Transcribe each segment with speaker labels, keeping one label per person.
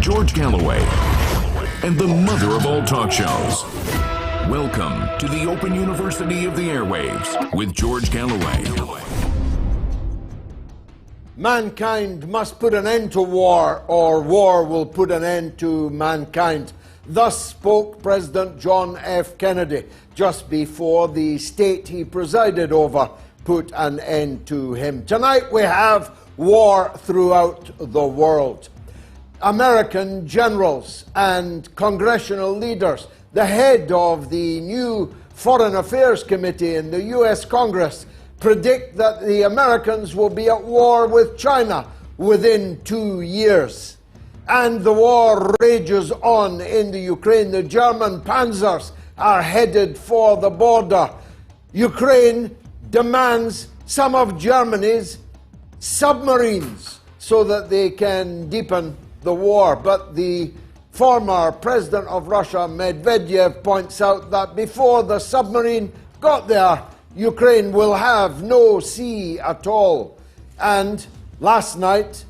Speaker 1: George Galloway, and the mother of all talk shows. Welcome to the Open University of the Airwaves with George Galloway.
Speaker 2: Mankind must put an end to war, or war will put an end to mankind. Thus spoke President John F. Kennedy just before the state he presided over put an end to him. Tonight we have war throughout the world. American generals and congressional leaders, the head of the new Foreign Affairs Committee in the US Congress, predict that the Americans will be at war with China within 2 years. And the war rages on in the Ukraine. The German panzers are headed for the border. Ukraine demands some of Germany's submarines so that they can deepen the war. But the former president of Russia, Medvedev, points out that before the submarine got there, Ukraine will have no sea at all. And last night,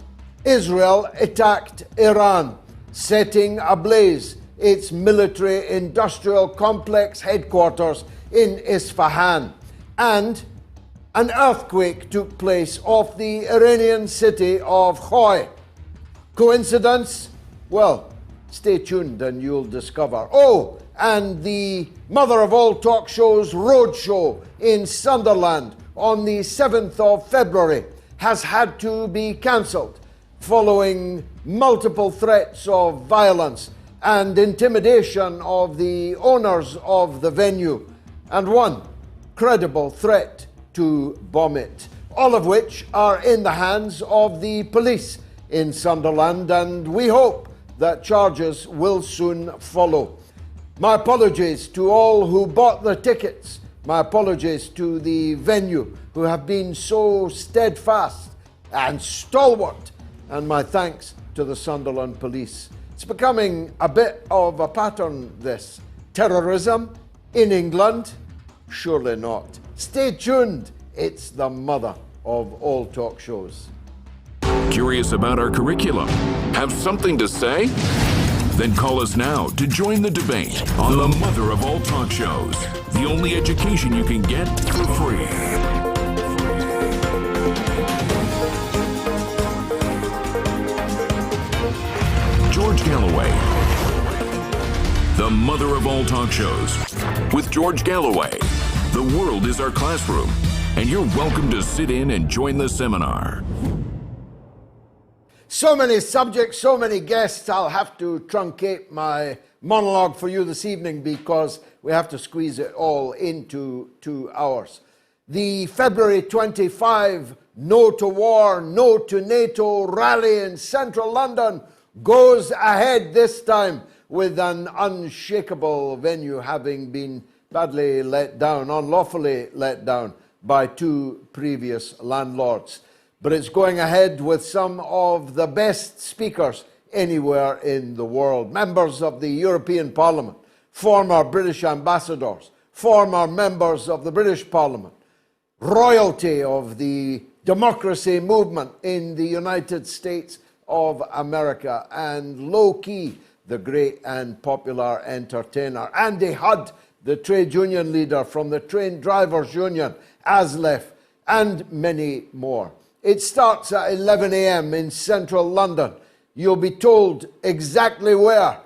Speaker 2: Israel attacked Iran, setting ablaze its military-industrial complex headquarters in Isfahan. And an earthquake took place off the Iranian city of Khoi. Coincidence? Well, stay tuned and you'll discover. Oh, and the mother of all talk shows, Roadshow in Sunderland on the 7th of February has had to be cancelled following multiple threats of violence and intimidation of the owners of the venue, and one credible threat to bomb it, all of which are in the hands of the police in Sunderland, and we hope that charges will soon follow. My apologies to all who bought the tickets. My apologies to the venue who have been so steadfast and stalwart. And my thanks to the Sunderland police. It's becoming a bit of a pattern, this. Terrorism in England? Surely not. Stay tuned. It's the mother of all talk shows.
Speaker 1: Curious about our curriculum? Have something to say? Then call us now to join the debate on the mother of all talk shows. The only education you can get for free. George Galloway, the mother of all talk shows. With George Galloway, the world is our classroom, and you're welcome to sit in and join the seminar.
Speaker 2: So many subjects, so many guests, I'll have to truncate my monologue for you this evening because we have to squeeze it all into 2 hours. The February 25 No to War, No to NATO rally in central London goes ahead this time with an unshakable venue having been badly let down, unlawfully let down by 2 previous landlords. But it's going ahead with some of the best speakers anywhere in the world. Members of the European Parliament, former British ambassadors, former members of the British Parliament, royalty of the democracy movement in the United States of America, and low-key, the great and popular entertainer, Andy Hudd, the trade union leader from the Train Drivers Union, ASLEF, and many more. It starts at 11 a.m. in central London. You'll be told exactly where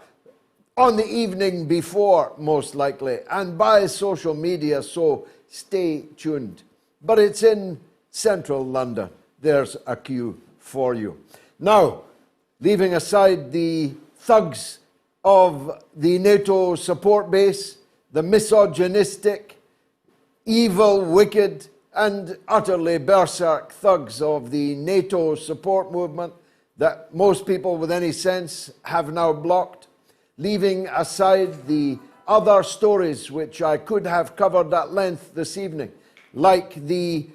Speaker 2: on the evening before, most likely, and by social media, so stay tuned. But it's in central London. There's a queue for you. Now, leaving aside the thugs of the NATO support base, the misogynistic, evil, wicked, and utterly berserk thugs of the NATO support movement that most people with any sense have now blocked, leaving aside the other stories which I could have covered at length this evening, like the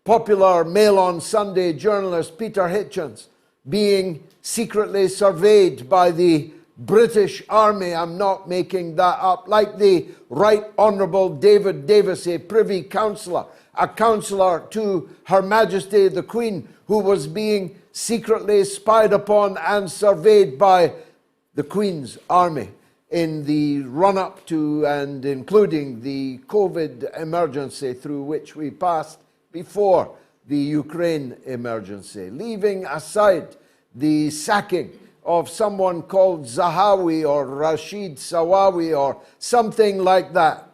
Speaker 2: popular Mail on Sunday journalist Peter Hitchens being secretly surveyed by the British Army. I'm not making that up. Like the Right Honourable David Davis, a Privy Councillor, a councillor to Her Majesty the Queen, who was being secretly spied upon and surveyed by the Queen's Army in the run-up to and including the COVID emergency through which we passed before the Ukraine emergency, leaving aside the sacking of someone called Zahawi or Rashid Sawawi or something like that,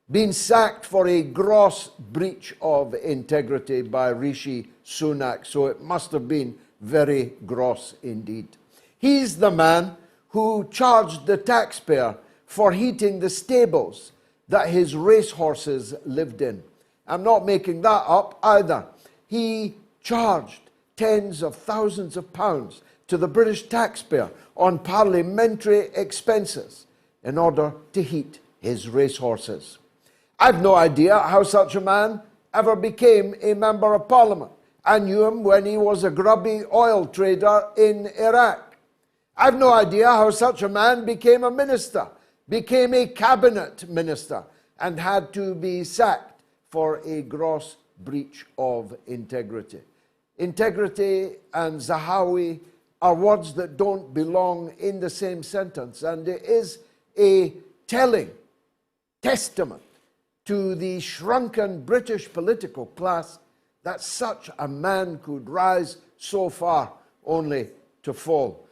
Speaker 2: being sacked for a gross breach of integrity by Rishi Sunak. So it must have been very gross indeed. He's the man who charged the taxpayer for heating the stables that his racehorses lived in. I'm not making that up either. He charged tens of thousands of pounds to the British taxpayer on parliamentary expenses in order to heat his racehorses. I've no idea how such a man ever became a member of parliament. I knew him when he was a grubby oil trader in Iraq. I've no idea how such a man became a minister, became a cabinet minister, and had to be sacked for a gross breach of integrity. Integrity and Zahawi are words that don't belong in the same sentence, and it is a telling testament to the shrunken British political class that such a man could rise so far only to fall.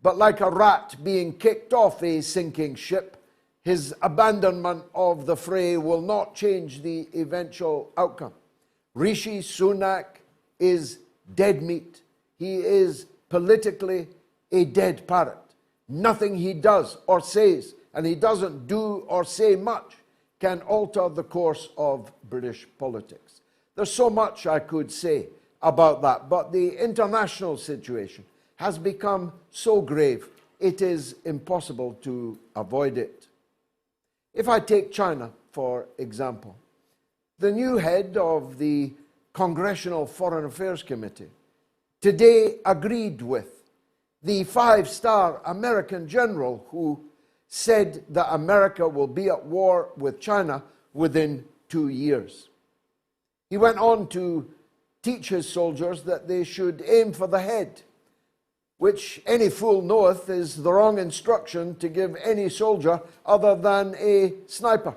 Speaker 2: But like a rat being kicked off a sinking ship, his abandonment of the fray will not change the eventual outcome. Rishi Sunak is dead meat. He is politically a dead parrot. Nothing he does or says, and he doesn't do or say much, can alter the course of British politics. There's so much I could say about that, but the international situation has become so grave, it is impossible to avoid it. If I take China, for example, the new head of the Congressional Foreign Affairs Committee today agreed with the five-star American general who said that America will be at war with China within 2 years. He went on to teach his soldiers that they should aim for the head, which any fool knoweth is the wrong instruction to give any soldier other than a sniper.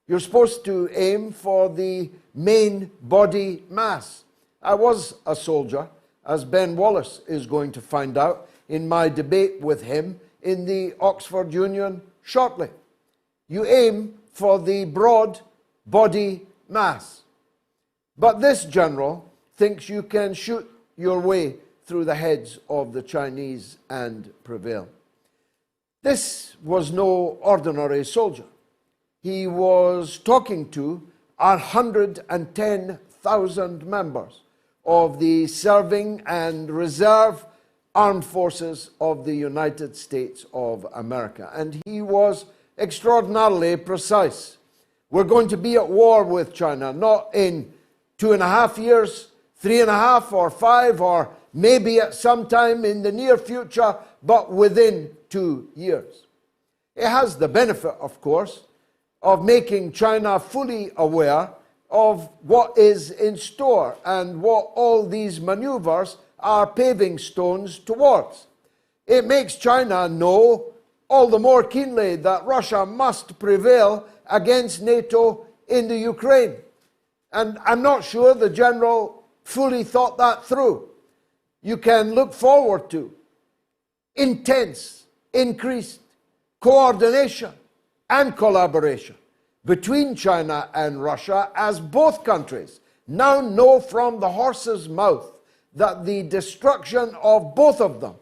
Speaker 2: You're supposed to aim for the main body mass. I was a soldier, as Ben Wallace is going to find out in my debate with him in the Oxford Union shortly. You aim for the broad body mass. But this general thinks you can shoot your way through the heads of the Chinese and prevail. This was no ordinary soldier. He was talking to 110,000 members of the serving and reserve armed forces of the United States of America. And he was extraordinarily precise. We're going to be at war with China, not in 2.5 years, 3.5 or 5, or maybe at some time in the near future, but within 2 years. It has the benefit, of course, of making China fully aware of what is in store and what all these maneuvers are paving stones towards. It makes China know all the more keenly that Russia must prevail against NATO in the Ukraine. And I'm not sure the general fully thought that through. You can look forward to intense, increased coordination and collaboration between China and Russia, as both countries now know from the horse's mouth that the destruction of both of them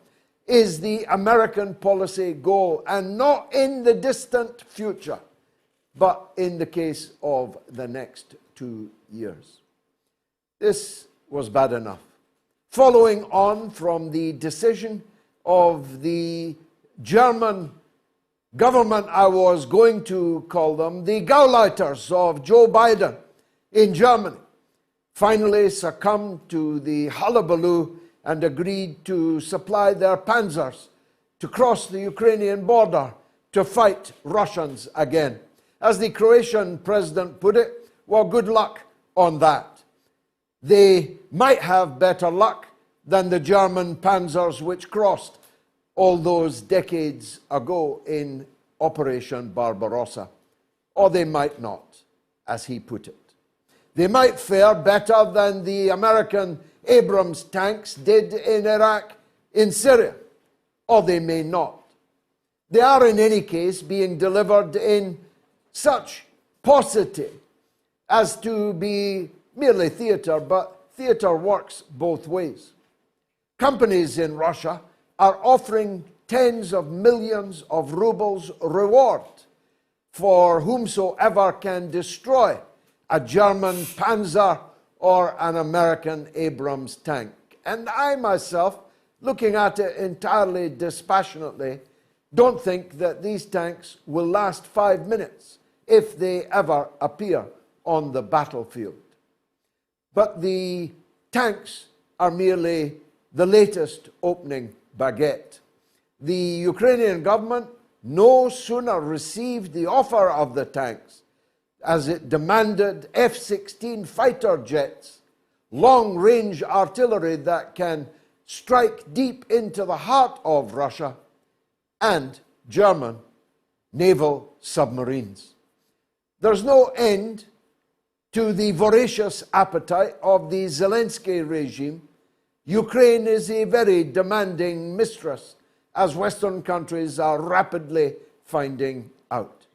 Speaker 2: is the American policy goal, and not in the distant future, but in the case of the next 2 years. This was bad enough. Following on from the decision of the German government, I was going to call them, the Gauleiters of Joe Biden in Germany, finally succumbed to the hullabaloo and agreed to supply their panzers to cross the Ukrainian border to fight Russians again. As the Croatian president put it, well, good luck on that. They might have better luck than the German panzers which crossed all those decades ago in Operation Barbarossa. Or they might not, as he put it. They might fare better than the American Abrams tanks did in Iraq, in Syria, or they may not. They are in any case being delivered in such paucity as to be merely theatre, but theatre works both ways. Companies in Russia are offering tens of millions of rubles reward for whomsoever can destroy a German Panzer or an American Abrams tank. And I myself, looking at it entirely dispassionately, don't think that these tanks will last 5 minutes if they ever appear on the battlefield. But the tanks are merely the latest opening baguette. The Ukrainian government no sooner received the offer of the tanks as it demanded F-16 fighter jets, long-range artillery that can strike deep into the heart of Russia, and German naval submarines. There's no end to the voracious appetite of the Zelensky regime. Ukraine is a very demanding mistress, as Western countries are rapidly finding out.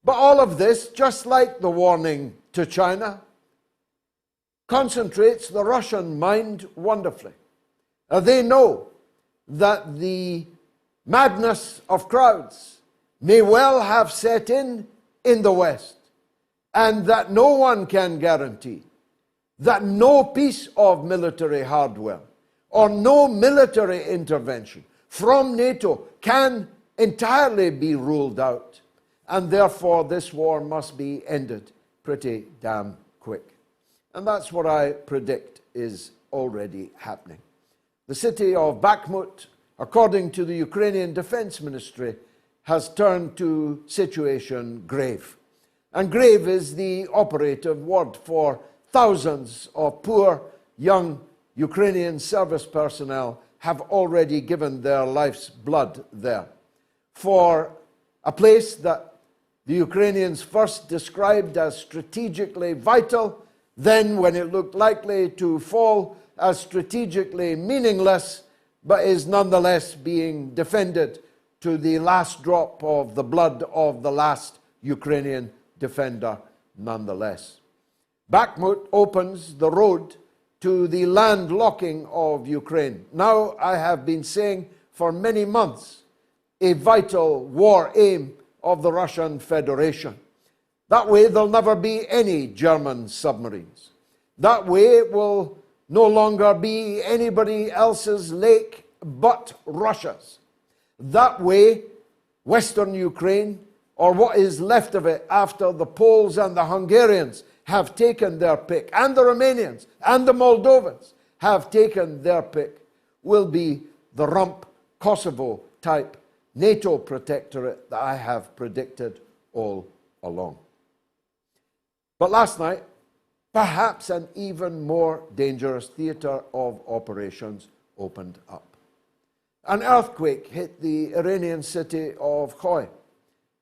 Speaker 2: But all of this, just like the warning to China, concentrates the Russian mind wonderfully. They know that the madness of crowds may well have set in the West, and that no one can guarantee that no piece of military hardware or no military intervention from NATO can entirely be ruled out. And therefore, this war must be ended pretty damn quick. And that's what I predict is already happening. The city of Bakhmut, according to the Ukrainian Defense Ministry, has turned to situation grave. And grave is the operative word for thousands of poor young Ukrainian service personnel have already given their life's blood there. For a place that the Ukrainians first described as strategically vital, then when it looked likely to fall, as strategically meaningless, but is nonetheless being defended to the last drop of the blood of the last Ukrainian defender nonetheless. Bakhmut opens the road to the landlocking of Ukraine. Now, I have been saying for many months, a vital war aim of the Russian Federation. That way, there'll never be any German submarines. That way, it will no longer be anybody else's lake but Russia's. That way, Western Ukraine, or what is left of it after the Poles and the Hungarians have taken their pick, and the Romanians and the Moldovans have taken their pick, will be the rump Kosovo type NATO protectorate that I have predicted all along. But last night, perhaps an even more dangerous theatre of operations opened up. An earthquake hit the Iranian city of Khoy.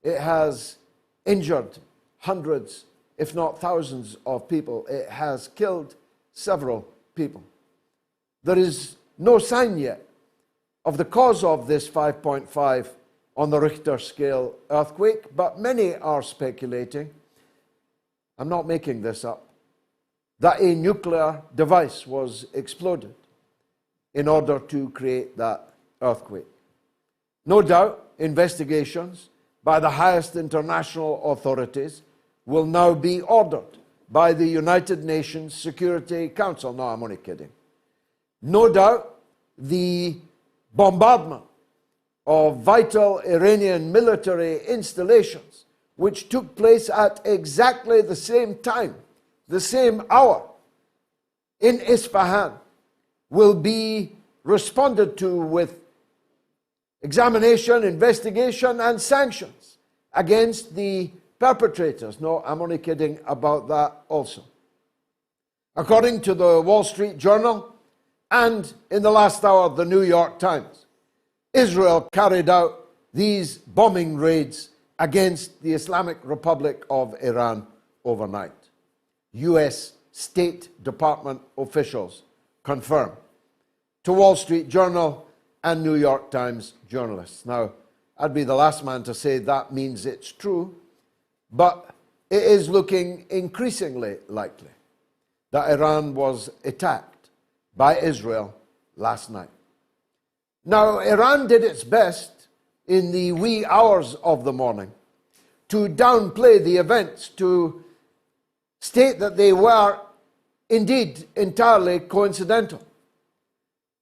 Speaker 2: It has injured hundreds, if not thousands of people. It has killed several people. There is no sign yet of the cause of this 5.5 on the Richter scale earthquake, but many are speculating, I'm not making this up, that a nuclear device was exploded in order to create that earthquake. No doubt, investigations by the highest international authorities will now be ordered by the United Nations Security Council. No, I'm only kidding. No doubt, the bombardment of vital Iranian military installations, which took place at exactly the same time, the same hour, in Isfahan, will be responded to with examination, investigation, and sanctions against the perpetrators. No, I'm only kidding about that also. According to the Wall Street Journal, and in the last hour, the New York Times, Israel carried out these bombing raids against the Islamic Republic of Iran overnight. US State Department officials confirm to Wall Street Journal and New York Times journalists. Now, I'd be the last man to say that means it's true, but it is looking increasingly likely that Iran was attacked by Israel last night. Now, Iran did its best in the wee hours of the morning to downplay the events, to state that they were indeed entirely coincidental.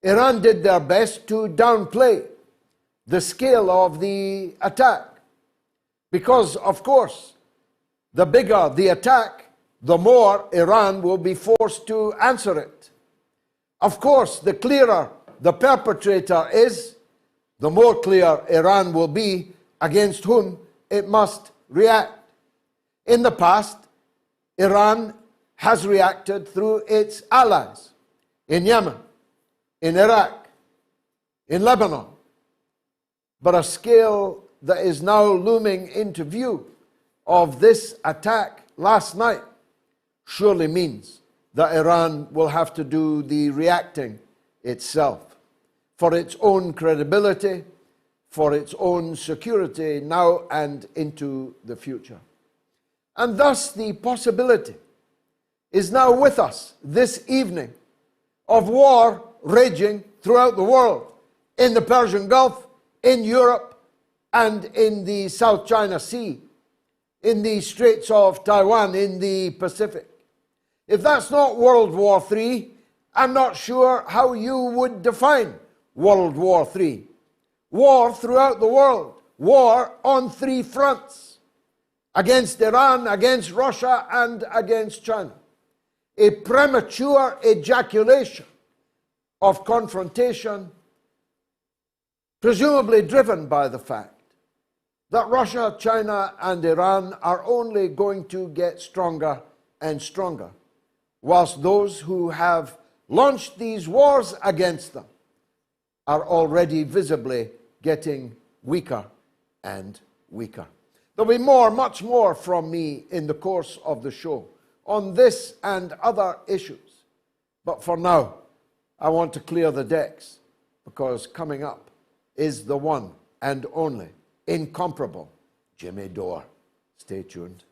Speaker 2: Iran did their best to downplay the scale of the attack because, of course, the bigger the attack, the more Iran will be forced to answer it. Of course, the clearer the perpetrator is, the more clear Iran will be against whom it must react. In the past, Iran has reacted through its allies in Yemen, in Iraq, in Lebanon. But a scale that is now looming into view of this attack last night surely means that Iran will have to do the reacting itself for its own credibility, for its own security now and into the future. And thus the possibility is now with us this evening of war raging throughout the world, in the Persian Gulf, in Europe, and in the South China Sea, in the Straits of Taiwan, in the Pacific. If that's not World War III, I'm not sure how you would define World War III. War throughout the world, war on three fronts, against Iran, against Russia, and against China. A premature ejaculation of confrontation, presumably driven by the fact that Russia, China, and Iran are only going to get stronger and stronger, whilst those who have launched these wars against them are already visibly getting weaker and weaker. There'll be more, much more from me in the course of the show on this and other issues. But for now, I want to clear the decks, because coming up is the one and only incomparable Jimmy Dore. Stay tuned.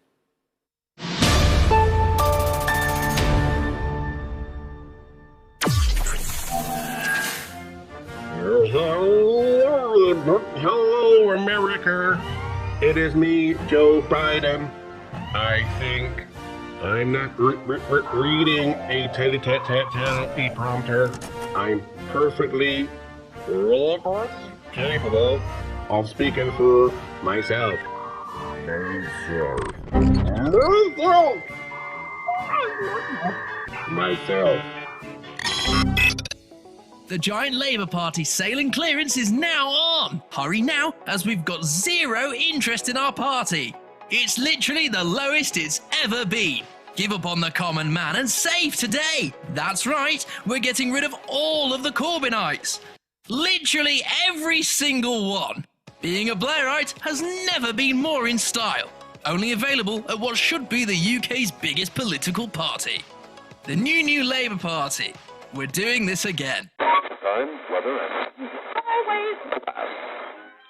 Speaker 3: Hello, America. It is me, Joe Biden. I think I'm not reading a prompter. I'm perfectly capable of speaking for myself. Myself.
Speaker 4: The giant Labour Party sailing clearance is now on. Hurry now, as we've got zero interest in our party. It's literally the lowest it's ever been. Give up on the common man and save today. That's right, we're getting rid of all of the Corbynites. Literally every single one. Being a Blairite has never been more in style. Only available at what should be the UK's biggest political party. The new Labour Party. We're doing this again.
Speaker 3: Time, weather, and...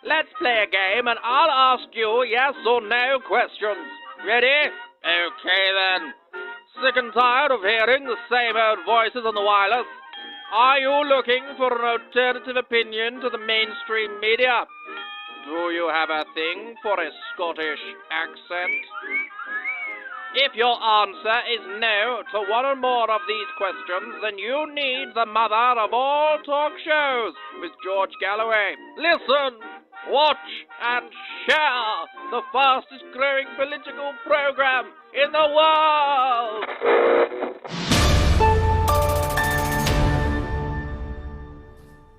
Speaker 5: Let's play a game and I'll ask you yes or no questions. Ready? Okay then. Sick and tired of hearing the same old voices on the wireless? Are you looking for an alternative opinion to the mainstream media? Do you have a thing for a Scottish accent? If your answer is no to one or more of these questions, then you need the mother of all talk shows with George Galloway. Listen, watch, and share the fastest growing political program in the world.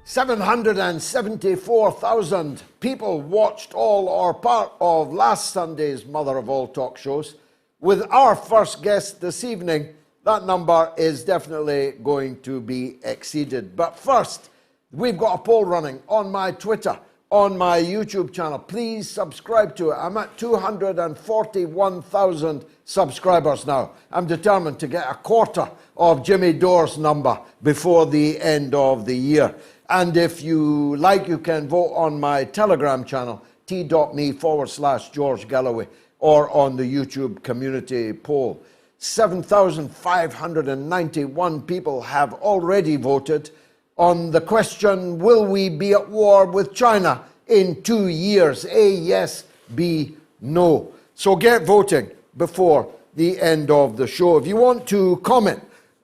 Speaker 2: 774,000 people watched all or part of last Sunday's Mother of All Talk shows. With our first guest this evening, that number is definitely going to be exceeded. But first, We've got a poll running on my Twitter, on my YouTube channel. Please subscribe to it. I'm at 241,000 subscribers now. I'm determined to get a quarter of Jimmy Dore's number before the end of the year. And if you like, you can vote on my Telegram channel, t.me/George Galloway, or on the YouTube community poll. 7,591 people have already voted on the question, will we be at war with China in 2 years? A, yes, B, no. So get voting before the end of the show. If you want to comment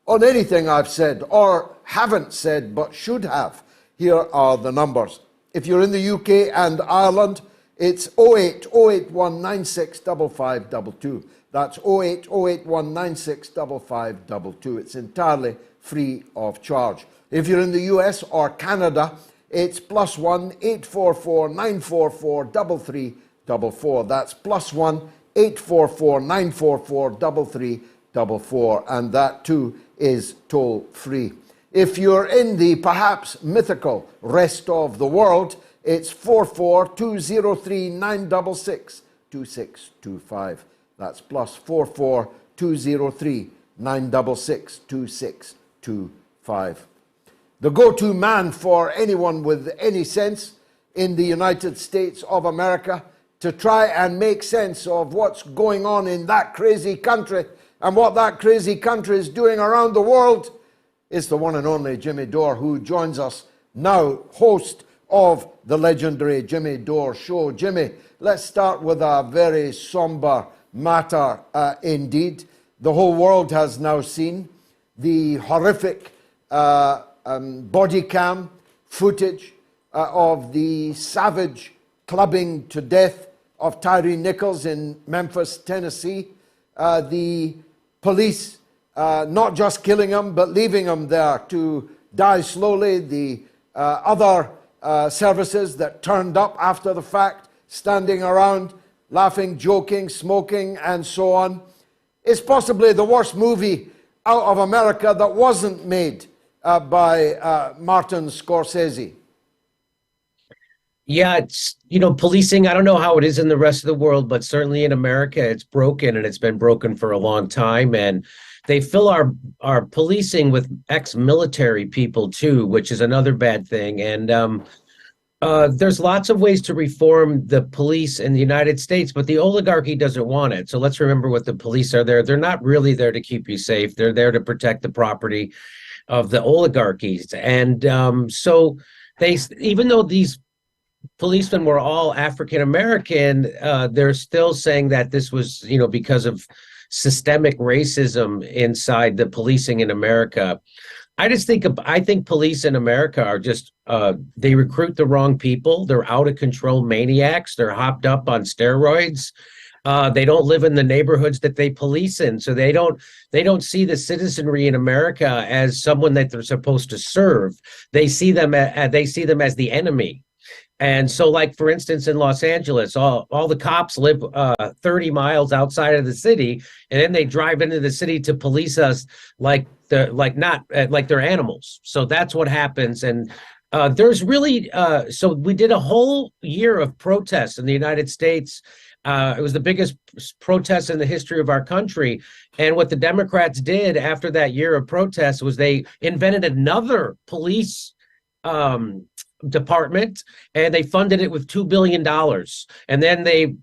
Speaker 2: on anything I've said or haven't said but should have, here are the numbers. If you're in the UK and Ireland, it's 08081965522. That's 08081965522. It's entirely free of charge. If you're in the US or Canada, it's +1 844 944 3344. That's +1 844 944 3344. And that too is toll free. If you're in the perhaps mythical rest of the world, it's 44 203 966 2625. That's +44 203 966 2625. The go-to man for anyone with any sense in the United States of America to try and make sense of what's going on in that crazy country and what that crazy country is doing around the world is the one and only Jimmy Dore, who joins us now, host of the legendary Jimmy Dore Show. Jimmy, let's start with a very somber matter indeed. The whole world has now seen the horrific body cam footage of the savage clubbing to death of Tyree Nichols in Memphis, Tennessee. The police not just killing him, but leaving him there to die slowly. The other services that turned up after the fact, standing around, laughing, joking, smoking, and so on. It's possibly the worst movie out of America that wasn't made by Martin Scorsese.
Speaker 6: Yeah, it's, policing, I don't know how it is in the rest of the world, but certainly in America, it's broken, and it's been broken for a long time. And they fill our policing with ex-military people too, which is another bad thing. And there's lots of ways to reform the police in the United States, but the oligarchy doesn't want it. So let's remember what the police are there. They're not really there to keep you safe. They're there to protect the property of the oligarchies. And so even though these policemen were all African American, they're still saying that this was, because of systemic racism inside the policing in America. I think police in America are just, they recruit the wrong people. They're out of control maniacs. They're hopped up on steroids. They don't live in the neighborhoods that they police in. So they don't see the citizenry in America as someone that they're supposed to serve. They see them as the enemy. And so, like, for instance, in Los Angeles, all the cops live 30 miles outside of the city, and then they drive into the city to police us like they're animals. So that's what happens. And there's really so we did a whole year of protests in the United States. It was the biggest protest in the history of our country. And what the Democrats did after that year of protests was they invented another police department, and they funded it with $2 billion. And then they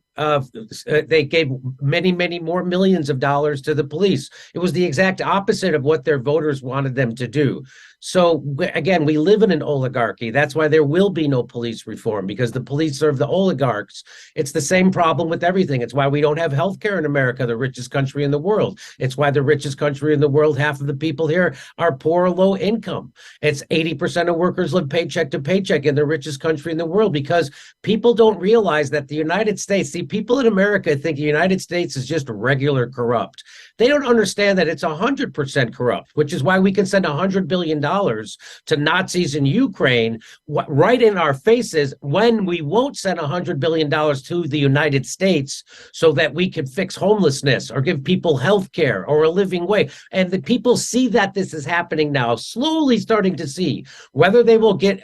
Speaker 6: gave many more millions of dollars to the police. It was the exact opposite of what their voters wanted them to do. So again, we live in an oligarchy. That's why there will be no police reform, because the police serve the oligarchs. It's the same problem with everything. It's why we don't have health care in America, the richest country in the world. It's why the richest country in the world, half of the people here are poor or low income. It's 80% of workers live paycheck to paycheck in the richest country in the world, because people don't realize that the United States, people in America think the United States is just regular corrupt. They don't understand that it's 100% corrupt, which is why we can send $100 billion to Nazis in Ukraine right in our faces when we won't send $100 billion to the United States so that we can fix homelessness or give people health care or a living wage. And the people see that this is happening now, slowly starting to see whether they will get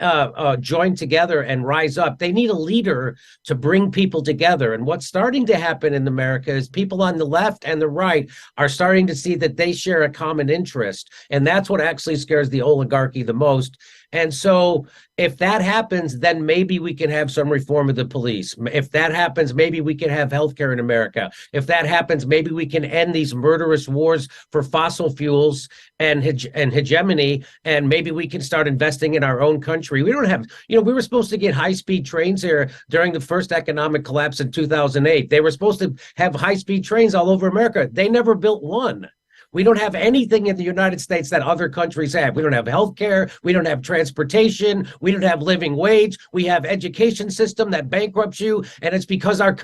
Speaker 6: joined together and rise up. They need a leader to bring people together. And what's starting to happen in America is people on the left and the right are starting to see that they share a common interest. And that's what actually scares the oligarchy the most. And so if that happens, then maybe we can have some reform of the police. If that happens, maybe we can have healthcare in America. If that happens, maybe we can end these murderous wars for fossil fuels and hegemony, and maybe we can start investing in our own country. We don't have, we were supposed to get high-speed trains here during the first economic collapse in 2008. They were supposed to have high-speed trains all over America. They never built one. We don't have anything in the United States that other countries have. We don't have health care. We don't have transportation. We don't have living wage. We have education system that bankrupts you. And it's because our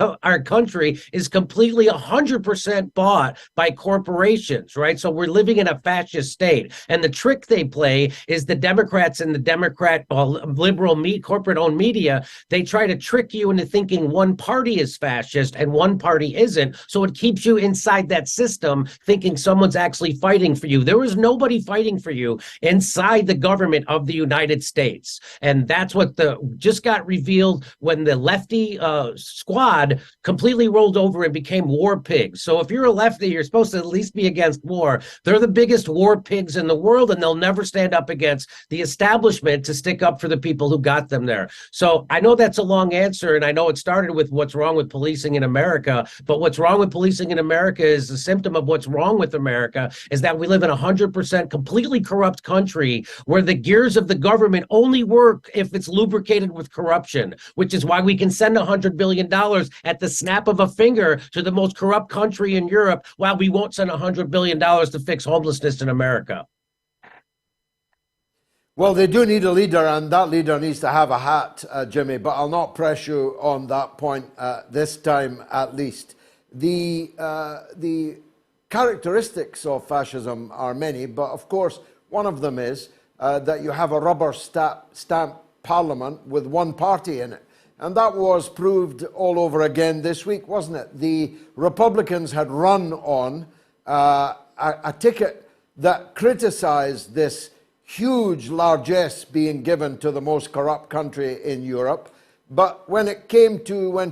Speaker 6: country is completely 100% bought by corporations, right? So we're living in a fascist state. And the trick they play is the Democrats and the Democrat liberal corporate-owned media, they try to trick you into thinking one party is fascist and one party isn't. So it keeps you inside that system thinking someone's actually fighting for you. There was nobody fighting for you inside the government of the United States. And that's what just got revealed when the lefty squad completely rolled over and became war pigs. So if you're a lefty, you're supposed to at least be against war. They're the biggest war pigs in the world, and they'll never stand up against the establishment to stick up for the people who got them there. So I know that's a long answer, and I know it started with what's wrong with policing in America, but what's wrong with policing in America is a symptom of what's wrong with America, is that we live in a 100% completely corrupt country where the gears of the government only work if it's lubricated with corruption, which is why we can send $100 billion at the snap of a finger to the most corrupt country in Europe, while we won't send $100 billion to fix homelessness in America.
Speaker 2: Well, they do need a leader, and that leader needs to have a hat, Jimmy, but I'll not press you on that point this time, at least. The characteristics of fascism are many, but of course, one of them is that you have a rubber stamp parliament with one party in it. And that was proved all over again this week, wasn't it? The Republicans had run on a ticket that criticized this huge largesse being given to the most corrupt country in Europe. But when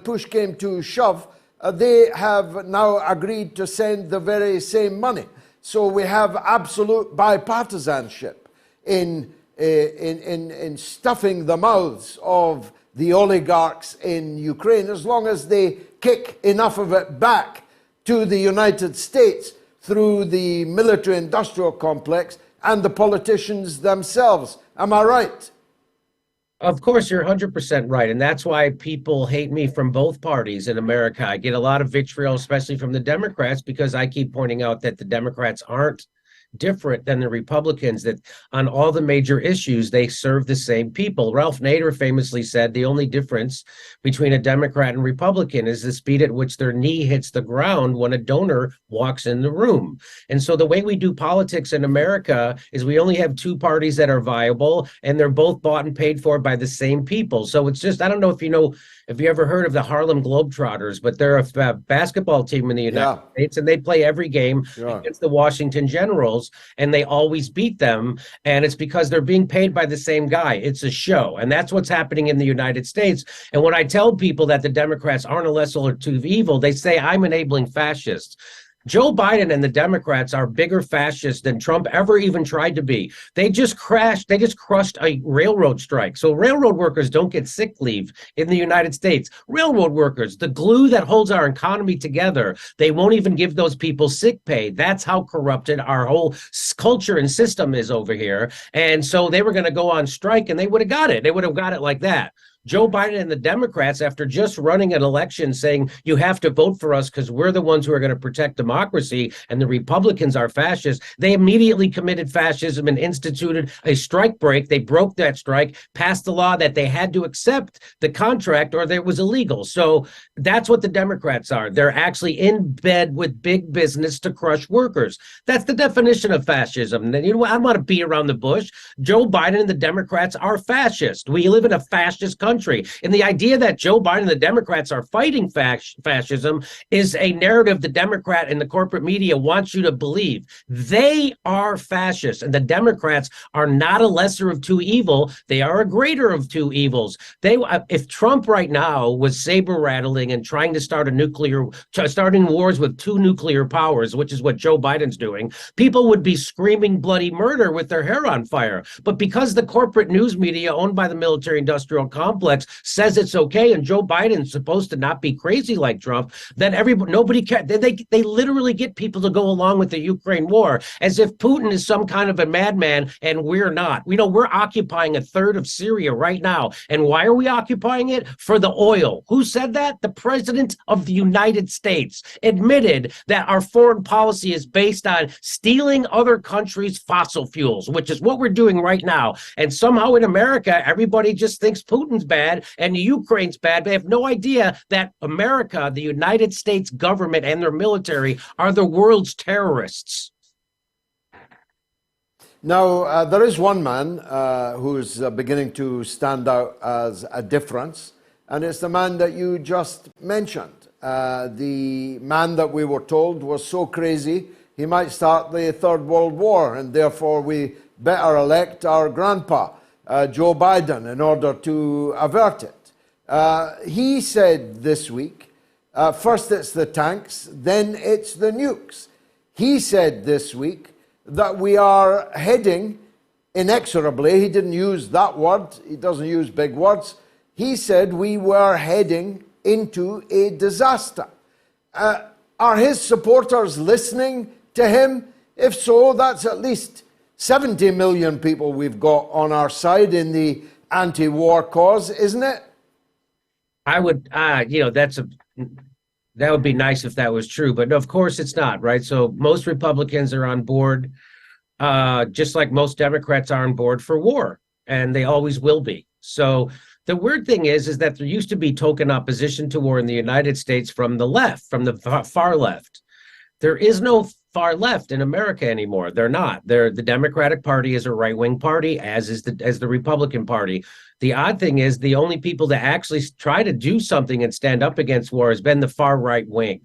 Speaker 2: push came to shove, they have now agreed to send the very same money. So we have absolute bipartisanship in stuffing the mouths of the oligarchs in Ukraine, as long as they kick enough of it back to the United States through the military-industrial complex and the politicians themselves. Am I right?
Speaker 6: Of course, you're 100% right. And that's why people hate me from both parties in America. I get a lot of vitriol, especially from the Democrats, because I keep pointing out that the Democrats aren't different than the Republicans, that on all the major issues, they serve the same people. Ralph Nader famously said the only difference between a Democrat and Republican is the speed at which their knee hits the ground when a donor walks in the room. And so the way we do politics in America is we only have two parties that are viable, and they're both bought and paid for by the same people. So it's just, I don't know if you ever heard of the Harlem Globetrotters, but they're a basketball team in the United States, and they play every game against the Washington Generals, and they always beat them. And it's because they're being paid by the same guy. It's a show. And that's what's happening in the United States. And when I tell people that the Democrats aren't a lesser or two evil, they say I'm enabling fascists. Joe Biden and the Democrats are bigger fascists than Trump ever even tried to be. They just crushed a railroad strike. So railroad workers don't get sick leave in the United States. Railroad workers, the glue that holds our economy together, they won't even give those people sick pay. That's how corrupted our whole culture and system is over here. And so they were going to go on strike, and they would have got it. They would have got it like that. Joe Biden and the Democrats, after just running an election saying you have to vote for us because we're the ones who are going to protect democracy and the Republicans are fascists, they immediately committed fascism and instituted a strike break. They broke that strike, passed the law that they had to accept the contract or it was illegal. So that's what the Democrats are. They're actually in bed with big business to crush workers. That's the definition of fascism. And you know, I want to beat around the bush. Joe Biden and the Democrats are fascist. We live in a fascist country. And the idea that Joe Biden and the Democrats are fighting fascism is a narrative the Democrat and the corporate media wants you to believe. They are fascists, and the Democrats are not a lesser of two evil. They are a greater of two evils. If Trump right now was saber rattling and trying to starting wars with two nuclear powers, which is what Joe Biden's doing, people would be screaming bloody murder with their hair on fire. But because the corporate news media owned by the military-industrial complex says it's okay, and Joe Biden's supposed to not be crazy like Trump, then nobody cares. They literally get people to go along with the Ukraine war as if Putin is some kind of a madman, and we're not. We're occupying a third of Syria right now. And why are we occupying it? For the oil. Who said that? The President of the United States admitted that our foreign policy is based on stealing other countries' fossil fuels, which is what we're doing right now. And somehow in America, everybody just thinks Putin's bad and Ukraine's bad. They have no idea that America, the United States government and their military are the world's terrorists.
Speaker 2: Now, there is one man who's beginning to stand out as a difference, and it's the man that you just mentioned. The man that we were told was so crazy he might start the Third World War, and therefore we better elect our grandpa, Joe Biden, in order to avert it. He said this week, first it's the tanks, then it's the nukes. He said this week that we are heading inexorably, he didn't use that word, he doesn't use big words, he said we were heading into a disaster. Are his supporters listening to him? If so, that's at least 70 million people we've got on our side in the anti-war cause, isn't it?
Speaker 6: I would, that would be nice if that was true, but of course it's not, right? So most Republicans are on board, just like most Democrats are on board for war, and they always will be. So the weird thing is that there used to be token opposition to war in the United States from the left, from the far left. There is no far left in America anymore. They're not. The Democratic Party is a right-wing party, as the Republican Party. The odd thing is the only people that actually try to do something and stand up against war has been the far right wing.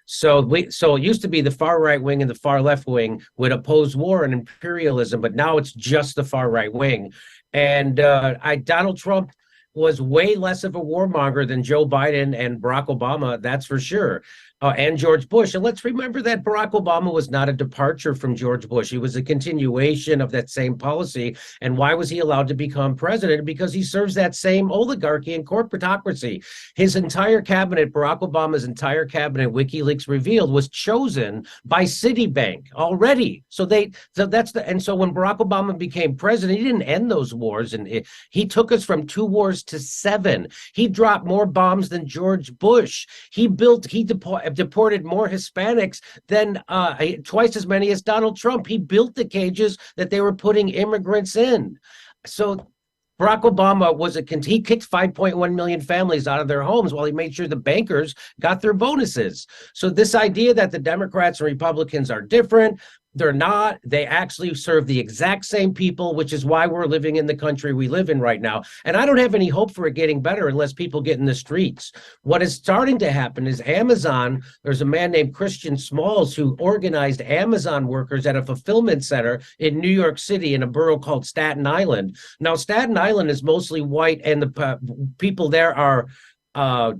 Speaker 6: So it used to be the far right wing and the far left wing would oppose war and imperialism, but now it's just the far right wing. And Donald Trump was way less of a warmonger than Joe Biden and Barack Obama, that's for sure, and George Bush. And let's remember that Barack Obama was not a departure from George Bush. He was a continuation of that same policy. And why was he allowed to become president? Because he serves that same oligarchy and corporatocracy. His entire cabinet, Barack Obama's entire cabinet, WikiLeaks revealed, was chosen by Citibank already. So when Barack Obama became president, he didn't end those wars, and he took us from 2 wars to 7. He dropped more bombs than George Bush. He deported more Hispanics than twice as many as Donald Trump. He built the cages that they were putting immigrants in. So Barack Obama he kicked 5.1 million families out of their homes while he made sure the bankers got their bonuses. So this idea that the Democrats and Republicans are different, they're not. They actually serve the exact same people, which is why we're living in the country we live in right now. And I don't have any hope for it getting better unless people get in the streets. What is starting to happen is Amazon, there's a man named Christian Smalls who organized Amazon workers at a fulfillment center in New York City in a borough called Staten Island. Now, Staten Island is mostly white, and the people there are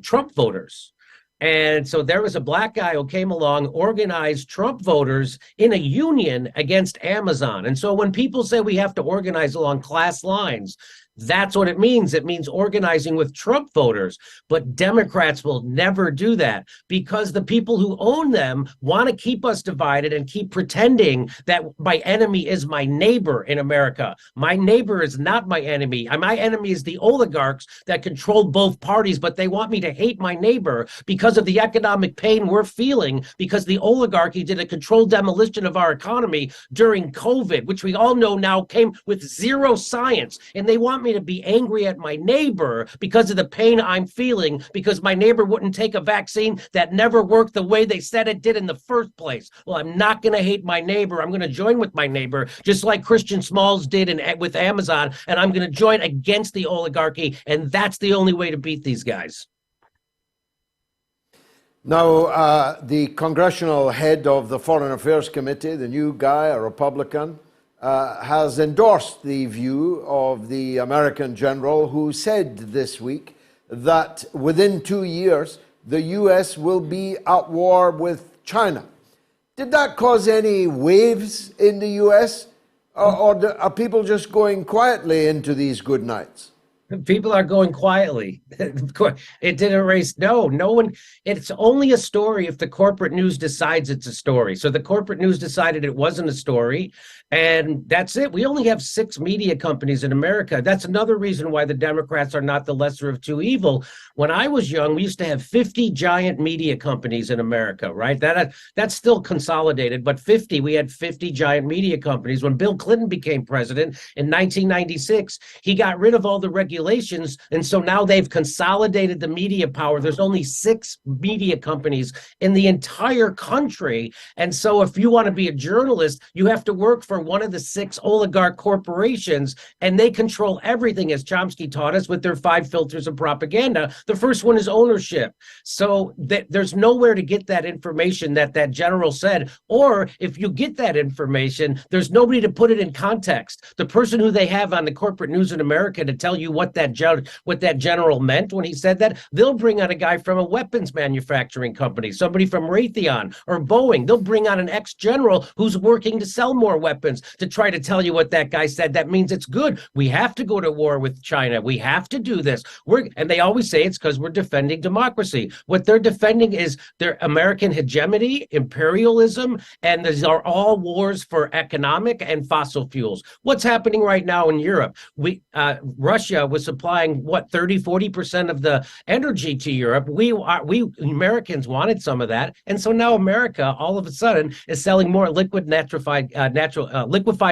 Speaker 6: Trump voters. And so there was a black guy who came along, organized Trump voters in a union against Amazon. And so when people say we have to organize along class lines, That's what it means. It means organizing with Trump voters. But Democrats will never do that because the people who own them want to keep us divided and keep pretending that my enemy is my neighbor in America. My neighbor is not my enemy. My enemy is the oligarchs that control both parties, but they want me to hate my neighbor because of the economic pain we're feeling because the oligarchy did a controlled demolition of our economy during COVID, which we all know now came with zero science. And they want me to be angry at my neighbor because of the pain I'm feeling because my neighbor wouldn't take a vaccine that never worked the way they said it did in the first place. Well, I'm not going to hate my neighbor. I'm going to join with my neighbor, just like Christian Smalls did with Amazon, and I'm going to join against the oligarchy, and that's the only way to beat these guys.
Speaker 2: Now, the congressional head of the Foreign Affairs Committee, the new guy, a Republican, has endorsed the view of the American general who said this week that within 2 years, the US will be at war with China. Did that cause any waves in the US? Or are people just going quietly into these good nights?
Speaker 6: People are going quietly. It didn't erase. No one. It's only a story if the corporate news decides it's a story. So the corporate news decided it wasn't a story. And that's it. We only have 6 media companies in America. That's another reason why the Democrats are not the lesser of two evil. When I was young, we used to have 50 giant media companies in America, right? That's still consolidated, but we had 50 giant media companies. When Bill Clinton became president in 1996, he got rid of all the regulations. And so now they've consolidated the media power. There's only 6 media companies in the entire country. And so if you want to be a journalist, you have to work for one of the 6 oligarch corporations, and they control everything, as Chomsky taught us, with their 5 filters of propaganda. The first one is ownership. So there's nowhere to get that information that general said, or if you get that information, there's nobody to put it in context. The person who they have on the corporate news in America to tell you what that general meant when he said that, they'll bring on a guy from a weapons manufacturing company, somebody from Raytheon or Boeing. They'll bring on an ex-general who's working to sell more weapons to try to tell you what that guy said. That means it's good. We have to go to war with China. We have to do this. And they always say it's because we're defending democracy. What they're defending is their American hegemony, imperialism, and these are all wars for economic and fossil fuels. What's happening right now in Europe? Russia was supplying 30-40% of the energy to Europe. We Americans wanted some of that, and so now America all of a sudden is selling more liquefied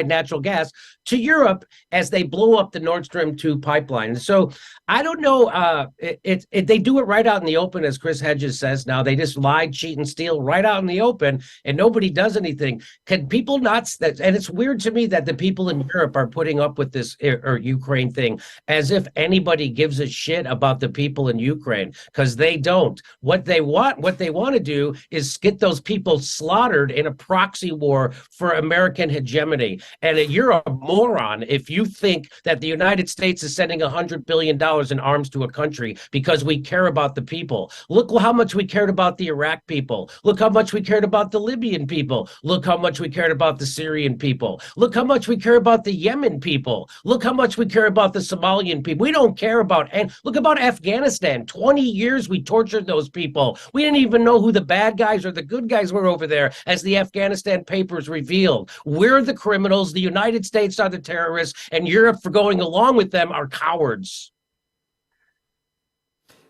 Speaker 6: natural gas to Europe as they blow up the Nord Stream 2 pipeline. So I don't know. They do it right out in the open, as Chris Hedges says now. They just lie, cheat, and steal right out in the open, and nobody does anything. Can people not? And it's weird to me that the people in Europe are putting up with this or Ukraine thing as if anybody gives a shit about the people in Ukraine, because they don't. What they want to do is get those people slaughtered in a proxy war for American hegemony. And you're a moron if you think that the United States is sending $100 billion in arms to a country because we care about the people. Look how much we cared about the Iraq people. Look how much we cared about the Libyan people. Look how much we cared about the Syrian people. Look how much we care about the Yemen people. Look how much we care about the Somalian people. We don't care about, and look about Afghanistan. 20 years we tortured those people. We didn't even know who the bad guys or the good guys were over there, as the Afghanistan papers revealed. We're the criminals. The United States are the terrorists, and Europe, for going along with them, are cowards.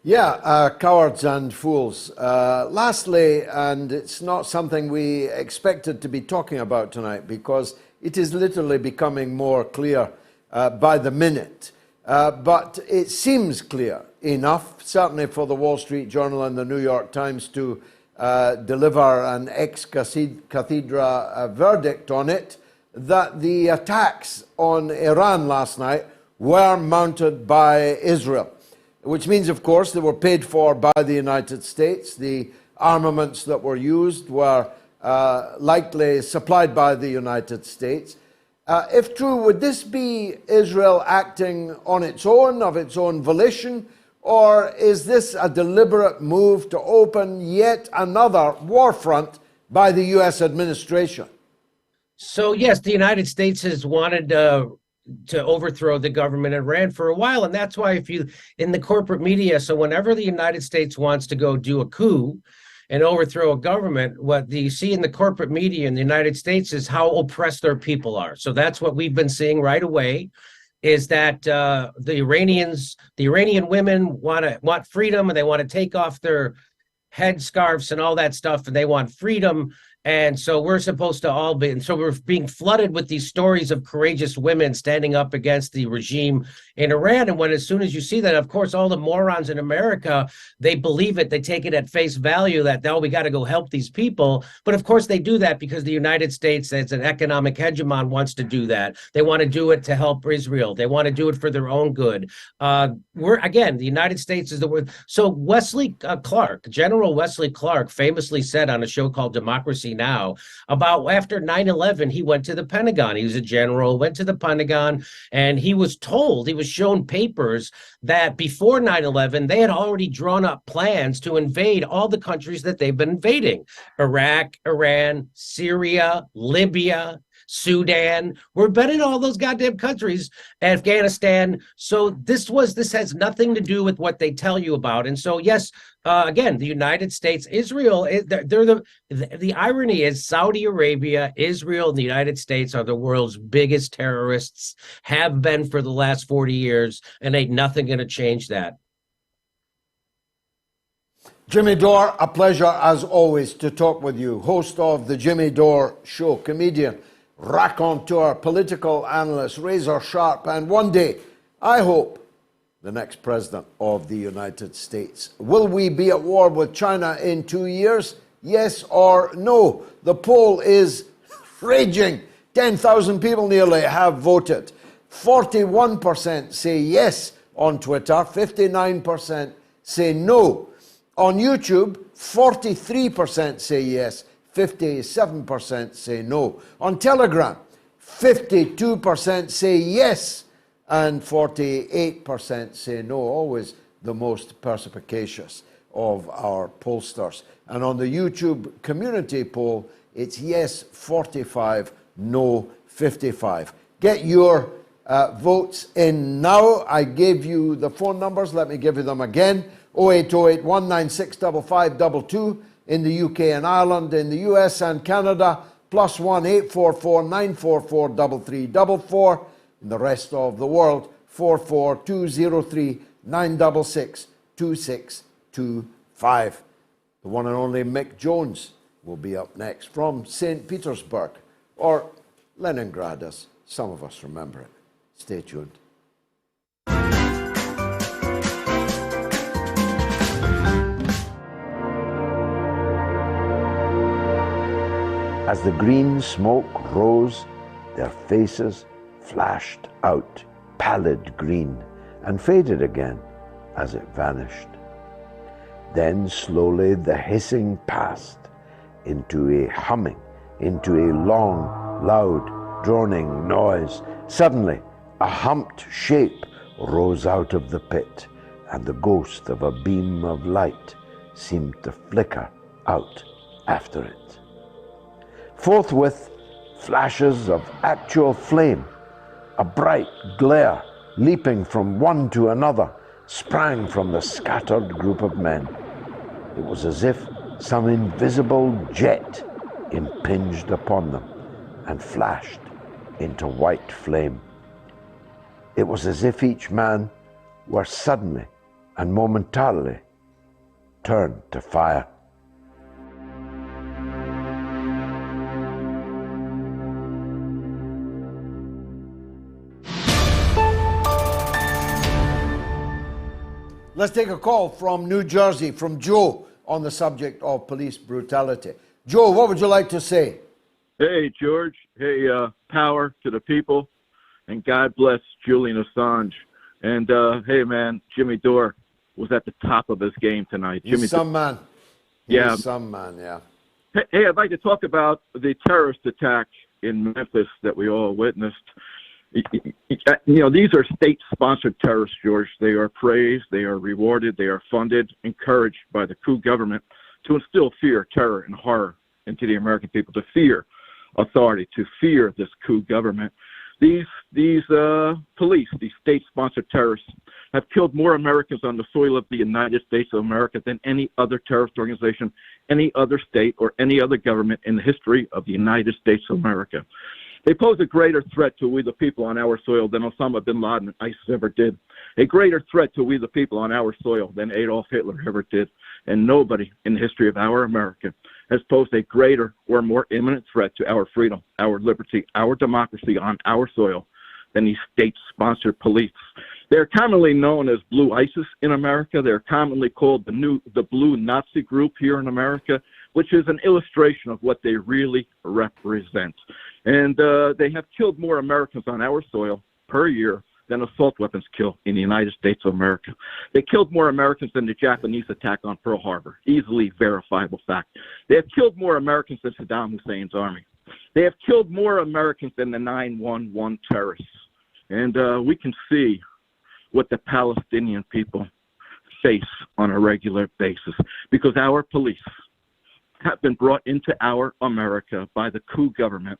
Speaker 2: Yeah, cowards and fools. Lastly, and it's not something we expected to be talking about tonight because it is literally becoming more clear by the minute. But it seems clear enough, certainly for the Wall Street Journal and the New York Times to deliver an ex cathedra verdict on it, that the attacks on Iran last night were mounted by Israel, which means, of course, they were paid for by the United States. The armaments that were used were likely supplied by the United States. If true, would this be Israel acting on its own, of its own volition, or is this a deliberate move to open yet another war front by the U.S. administration?
Speaker 6: So, yes, the United States has wanted to overthrow the government in Iran for a while. And that's why in the corporate media, so whenever the United States wants to go do a coup and overthrow a government, what you see in the corporate media in the United States is how oppressed their people are. So that's what we've been seeing right away, is that the Iranian women want freedom, and they want to take off their headscarves and all that stuff, and they want freedom. And so we're supposed to all be, and so we're being flooded with these stories of courageous women standing up against the regime in Iran. And as soon as you see that, of course, all the morons in America, they believe it. They take it at face value that, we got to go help these people. But of course they do that because the United States, as an economic hegemon, wants to do that. They want to do it to help Israel. They want to do it for their own good. The United States is the word. So General Wesley Clark famously said on a show called Democracy Now about after 9/11, he went to the Pentagon. He was a general, went to the Pentagon, and he was shown papers that before 9/11, they had already drawn up plans to invade all the countries that they've been invading: Iraq, Iran, Syria, Libya, Sudan. We're betting all those goddamn countries, Afghanistan. So this has nothing to do with what they tell you about. And so, yes, again, the United States, Israel, the irony is Saudi Arabia, Israel, and the United States are the world's biggest terrorists, have been for the last 40 years, and ain't nothing going to change that.
Speaker 2: Jimmy Dore, a pleasure as always to talk with you. Host of the Jimmy Dore Show, comedian, raconteur, political analyst, razor sharp, and one day, I hope, the next president of the United States. Will we be at war with China in 2 years? Yes or no? The poll is raging. 10,000 people nearly have voted. 41% say yes on Twitter, 59% say no. On YouTube, 43% say yes, 57% say no. On Telegram, 52% say yes, and 48% say no. Always the most perspicacious of our pollsters. And on the YouTube community poll, it's yes 45, no 55. Get your votes in now. I gave you the phone numbers. Let me give you them again. 0808 196 5522 in the UK and Ireland, in the US and Canada, +1 844 944 3344. In the rest of the world, 44203 966 2625. The one and only Mick Jones will be up next from St. Petersburg, or Leningrad as some of us remember it. Stay tuned. As the green smoke rose, their faces flashed out, pallid green, and faded again as it vanished. Then slowly the hissing passed into a humming, into a long, loud, droning noise. Suddenly, a humped shape rose out of the pit, and the ghost of a beam of light seemed to flicker out after it. Forthwith, flashes of actual flame, a bright glare leaping from one to another, sprang from the scattered group of men. It was as if some invisible jet impinged upon them and flashed into white flame. It was as if each man were suddenly and momentarily turned to fire. Let's take a call from New Jersey, from Joe, on the subject of police brutality. Joe, what would you like to say?
Speaker 7: Hey, George. Hey, power to the people, and God bless Julian Assange. And, hey, man, Jimmy Dore was at the top of his game tonight.
Speaker 2: He's some man.
Speaker 7: Yeah.
Speaker 2: He's some man, yeah.
Speaker 7: Hey, I'd like to talk about the terrorist attack in Memphis that we all witnessed. You know, these are state-sponsored terrorists, George. They are praised, they are rewarded, they are funded, encouraged by the coup government to instill fear, terror, and horror into the American people, to fear authority, to fear this coup government. These police, these state-sponsored terrorists, have killed more Americans on the soil of the United States of America than any other terrorist organization, any other state, or any other government in the history of the United States of America. They pose a greater threat to we the people on our soil than Osama bin Laden and ISIS ever did. A greater threat to we the people on our soil than Adolf Hitler ever did. And nobody in the history of our America has posed a greater or more imminent threat to our freedom, our liberty, our democracy on our soil than these state-sponsored police. They're commonly known as Blue ISIS in America. They're commonly called the Blue Nazi group here in America, which is an illustration of what they really represent. And they have killed more Americans on our soil per year than assault weapons kill in the United States of America. They killed more Americans than the Japanese attack on Pearl Harbor. Easily verifiable fact. They have killed more Americans than Saddam Hussein's army. They have killed more Americans than the 9/11 terrorists. And we can see what the Palestinian people face on a regular basis because our police have been brought into our America by the coup government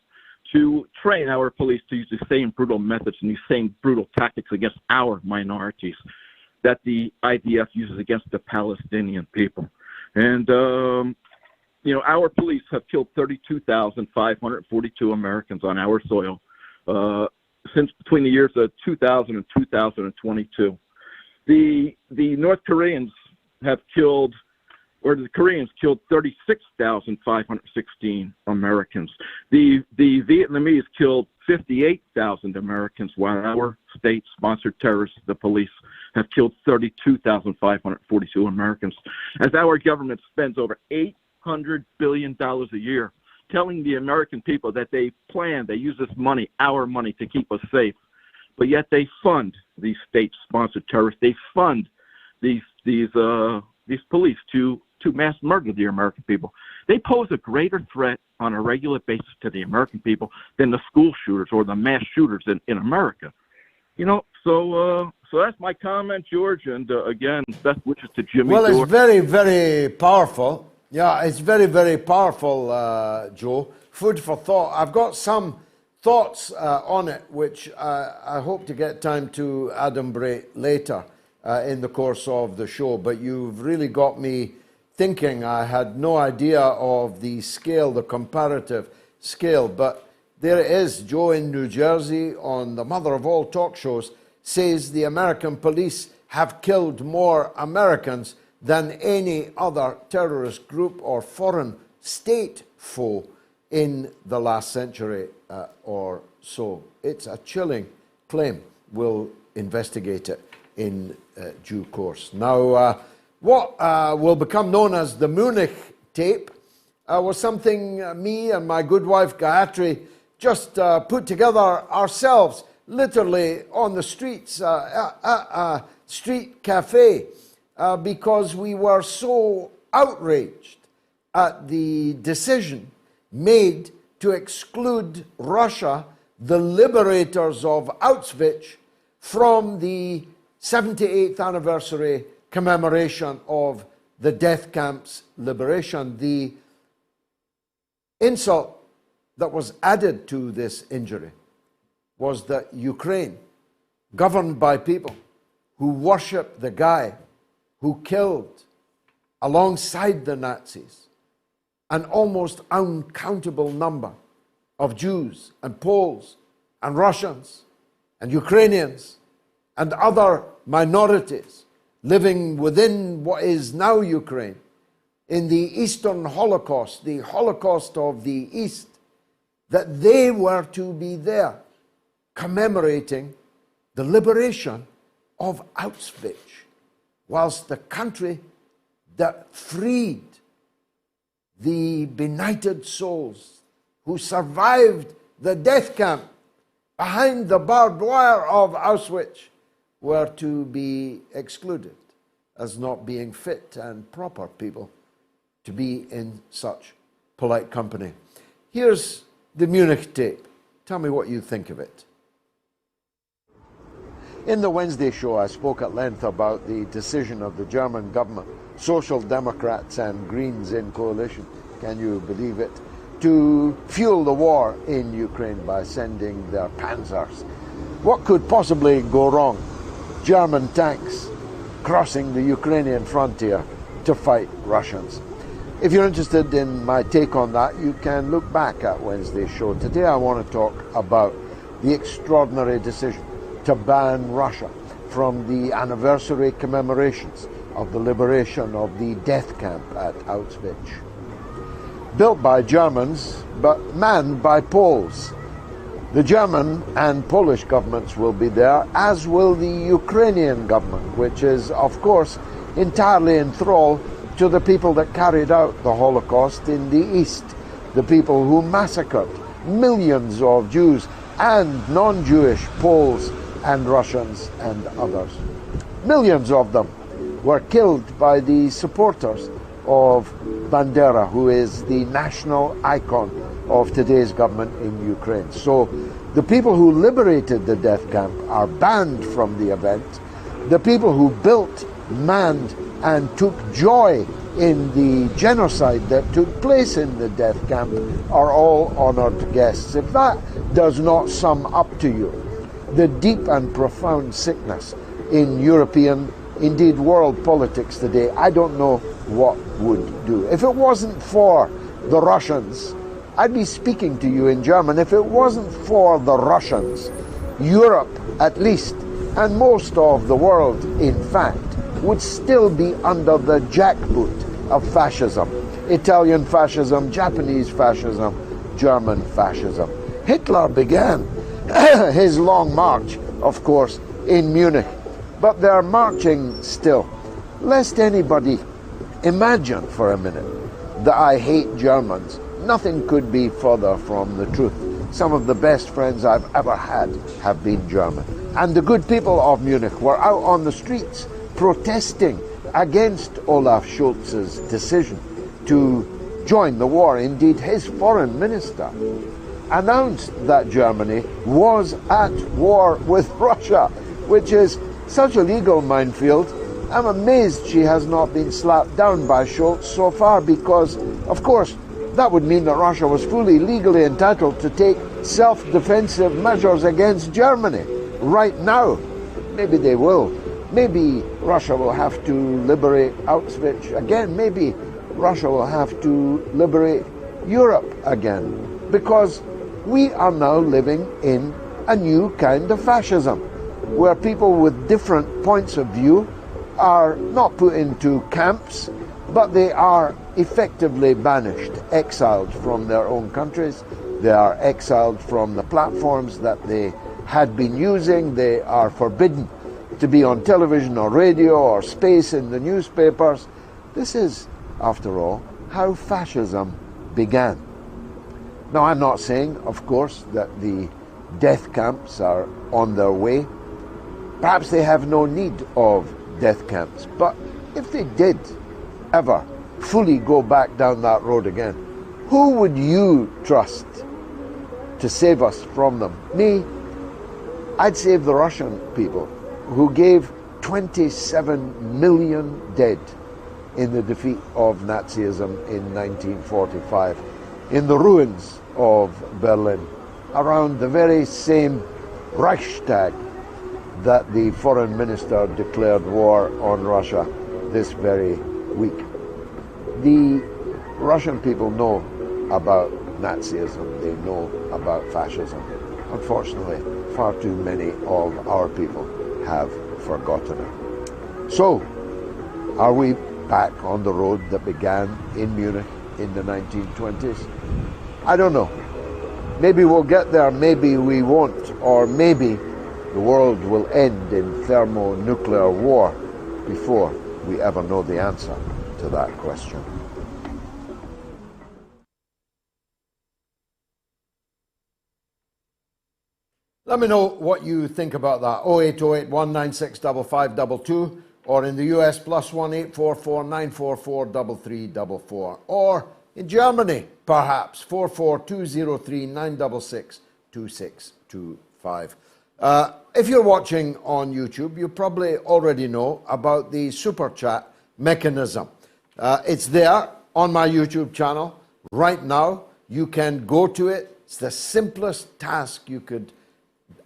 Speaker 7: to train our police to use the same brutal methods and these same brutal tactics against our minorities that the IDF uses against the Palestinian people. And, you know, our police have killed 32,542 Americans on our soil since between the years of 2000 and 2022. The North Koreans have killed, or the Koreans killed 36,516 Americans. The Vietnamese killed 58,000 Americans, while our state-sponsored terrorists, the police, have killed 32,542 Americans. As our government spends over $800 billion a year telling the American people that they use this money, our money, to keep us safe, but yet they fund these state-sponsored terrorists. They fund these police to mass murder the American people. They pose a greater threat on a regular basis to the American people than the school shooters or the mass shooters in America. You know, so that's my comment, George. And again, best wishes to Jimmy.
Speaker 2: Well,
Speaker 7: Dore.
Speaker 2: it's very, very powerful. Yeah, it's very, very powerful, Joe. Food for thought. I've got some thoughts on it, which I hope to get time to adumbrate later in the course of the show. But you've really got me thinking. I had no idea of the scale, the comparative scale. But there it is. Joe in New Jersey on the mother of all talk shows says the American police have killed more Americans than any other terrorist group or foreign state foe in the last century or so. It's a chilling claim. We'll investigate it in due course. Now, what will become known as the Munich tape was something me and my good wife Gayatri just put together ourselves, literally on the streets, at a street cafe, because we were so outraged at the decision made to exclude Russia, the liberators of Auschwitz, from the 78th anniversary commemoration of the death camp's liberation. The insult that was added to this injury was that Ukraine, governed by people who worship the guy who killed, alongside the Nazis, an almost uncountable number of Jews and Poles and Russians and Ukrainians and other minorities living within what is now Ukraine, in the Eastern Holocaust, the Holocaust of the East, that they were to be there commemorating the liberation of Auschwitz, whilst the country that freed the benighted souls who survived the death camp behind the barbed wire of Auschwitz were to be excluded as not being fit and proper people to be in such polite company. Here's the Munich tape. Tell me what you think of it. In the Wednesday show, I spoke at length about the decision of the German government, Social Democrats and Greens in coalition, can you believe it, to fuel the war in Ukraine by sending their panzers. What could possibly go wrong? German tanks crossing the Ukrainian frontier to fight Russians. If you're interested in my take on that, you can look back at Wednesday's show. Today I want to talk about the extraordinary decision to ban Russia from the anniversary commemorations of the liberation of the death camp at Auschwitz. Built by Germans, but manned by Poles. The German and Polish governments will be there, as will the Ukrainian government, which is, of course, entirely in thrall to the people that carried out the Holocaust in the East, the people who massacred millions of Jews and non-Jewish Poles and Russians and others. Millions of them were killed by the supporters of Bandera, who is the national icon of today's government in Ukraine. So the people who liberated the death camp are banned from the event. The people who built, manned, and took joy in the genocide that took place in the death camp are all honored guests. If that does not sum up to you the deep and profound sickness in European, indeed world politics today, I don't know what would do. If it wasn't for the Russians, I'd be speaking to you in German. If it wasn't for the Russians, Europe at least, and most of the world in fact, would still be under the jackboot of fascism. Italian fascism, Japanese fascism, German fascism. Hitler began his long march, of course, in Munich, but they're marching still. Lest anybody imagine for a minute that I hate Germans, nothing could be further from the truth. Some of the best friends I've ever had have been German. And the good people of Munich were out on the streets protesting against Olaf Scholz's decision to join the war. Indeed, his foreign minister announced that Germany was at war with Russia, which is such a legal minefield. I'm amazed she has not been slapped down by Scholz so far, because, of course, that would mean that Russia was fully legally entitled to take self-defensive measures against Germany right now. Maybe they will. Maybe Russia will have to liberate Auschwitz again. Maybe Russia will have to liberate Europe again. Because we are now living in a new kind of fascism, where people with different points of view are not put into camps, but they are effectively banished, exiled from their own countries. They are exiled from the platforms that they had been using. They are forbidden to be on television or radio or space in the newspapers. This is, after all, how fascism began. Now, I'm not saying, of course, that the death camps are on their way. Perhaps they have no need of death camps. But if they did ever fully go back down that road again, who would you trust to save us from them? Me? I'd save the Russian people, who gave 27 million dead in the defeat of Nazism in 1945, in the ruins of Berlin, around the very same Reichstag that the foreign minister declared war on Russia this very week. The Russian people know about Nazism, they know about fascism. Unfortunately, far too many of our people have forgotten it. So, are we back on the road that began in Munich in the 1920s? I don't know. Maybe we'll get there, maybe we won't, or maybe the world will end in thermonuclear war before we ever know the answer to that question. Let me know what you think about that. 0808 196 5522, or in the US, +1 844 944 3344, or in Germany, perhaps 44203 966 2625. If you're watching on YouTube, you probably already know about the super chat mechanism. It's there on my YouTube channel right now. You can go to it. It's the simplest task you could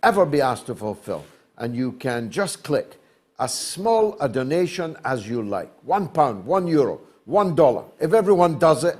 Speaker 2: ever be asked to fulfill. And you can just click as small a donation as you like. £1, €1, $1. If everyone does it,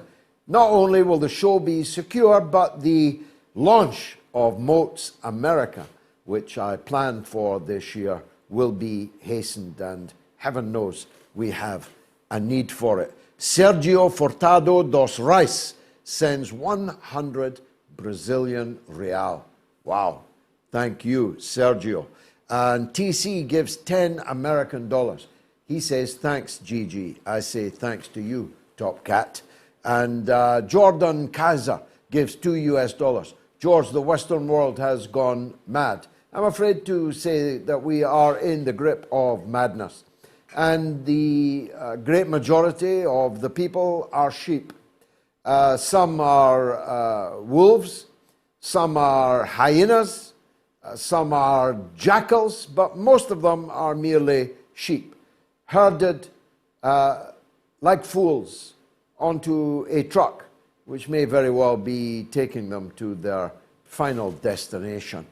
Speaker 2: not only will the show be secure, but the launch of MOATS America, which I planned for this year, will be hastened, and heaven knows we have a need for it. Sergio Furtado dos Reis sends 100 Brazilian real. Wow. Thank you, Sergio. And TC gives 10 American dollars. He says, thanks, Gigi. I say, thanks to you, Top Cat. And Jordan Kaiser gives $2. George, the Western world has gone mad. I'm afraid to say that we are in the grip of madness. And the great majority of the people are sheep. Some are wolves, some are hyenas, some are jackals, but most of them are merely sheep, herded like fools onto a truck, which may very well be taking them to their final destination.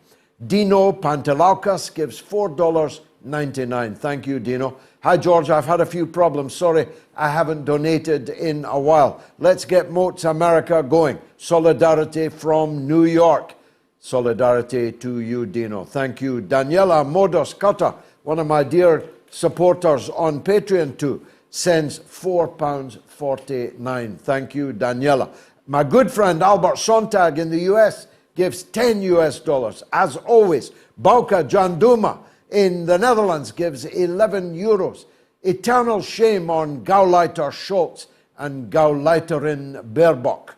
Speaker 2: Dino Pantelaukas gives $4.99. Thank you, Dino. Hi, George. I've had a few problems. Sorry, I haven't donated in a while. Let's get MOATS America going. Solidarity from New York. Solidarity to you, Dino. Thank you. Daniela Modos Cutter, one of my dear supporters on Patreon too, sends £4.49. Thank you, Daniela. My good friend Albert Sontag in the US gives $10. As always, Bauke Janduma in the Netherlands gives €11. Eternal shame on Gauleiter Scholz and Gauleiterin Baerbock.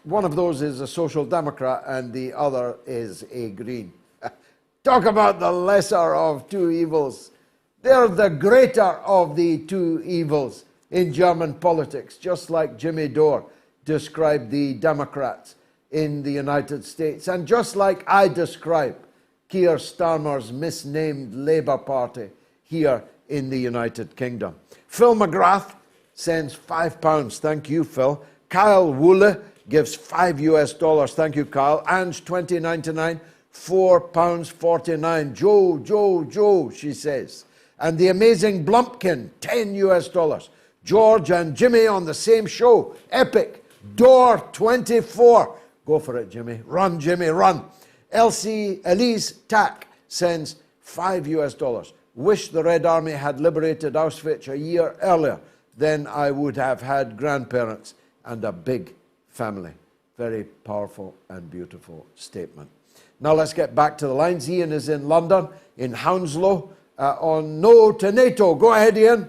Speaker 2: One of those is a Social Democrat and the other is a Green. Talk about the lesser of two evils. They're the greater of the two evils in German politics, just like Jimmy Dore described the Democrats in the United States, and just like I describe Keir Starmer's misnamed Labour Party here in the United Kingdom. Phil McGrath sends £5. Thank you, Phil. Kyle Woole gives $5. Thank you, Kyle. Ange 2099, £4.49. Joe, she says. And the amazing Blumpkin, $10. George and Jimmy on the same show. Epic. Dore 24. Go for it, Jimmy. Run, Jimmy, run. Elise Tack sends $5. Wish the Red Army had liberated Auschwitz a year earlier. Then I would have had grandparents and a big family. Very powerful and beautiful statement. Now let's get back to the lines. Ian is in London, in Hounslow, on No to NATO. Go ahead, Ian.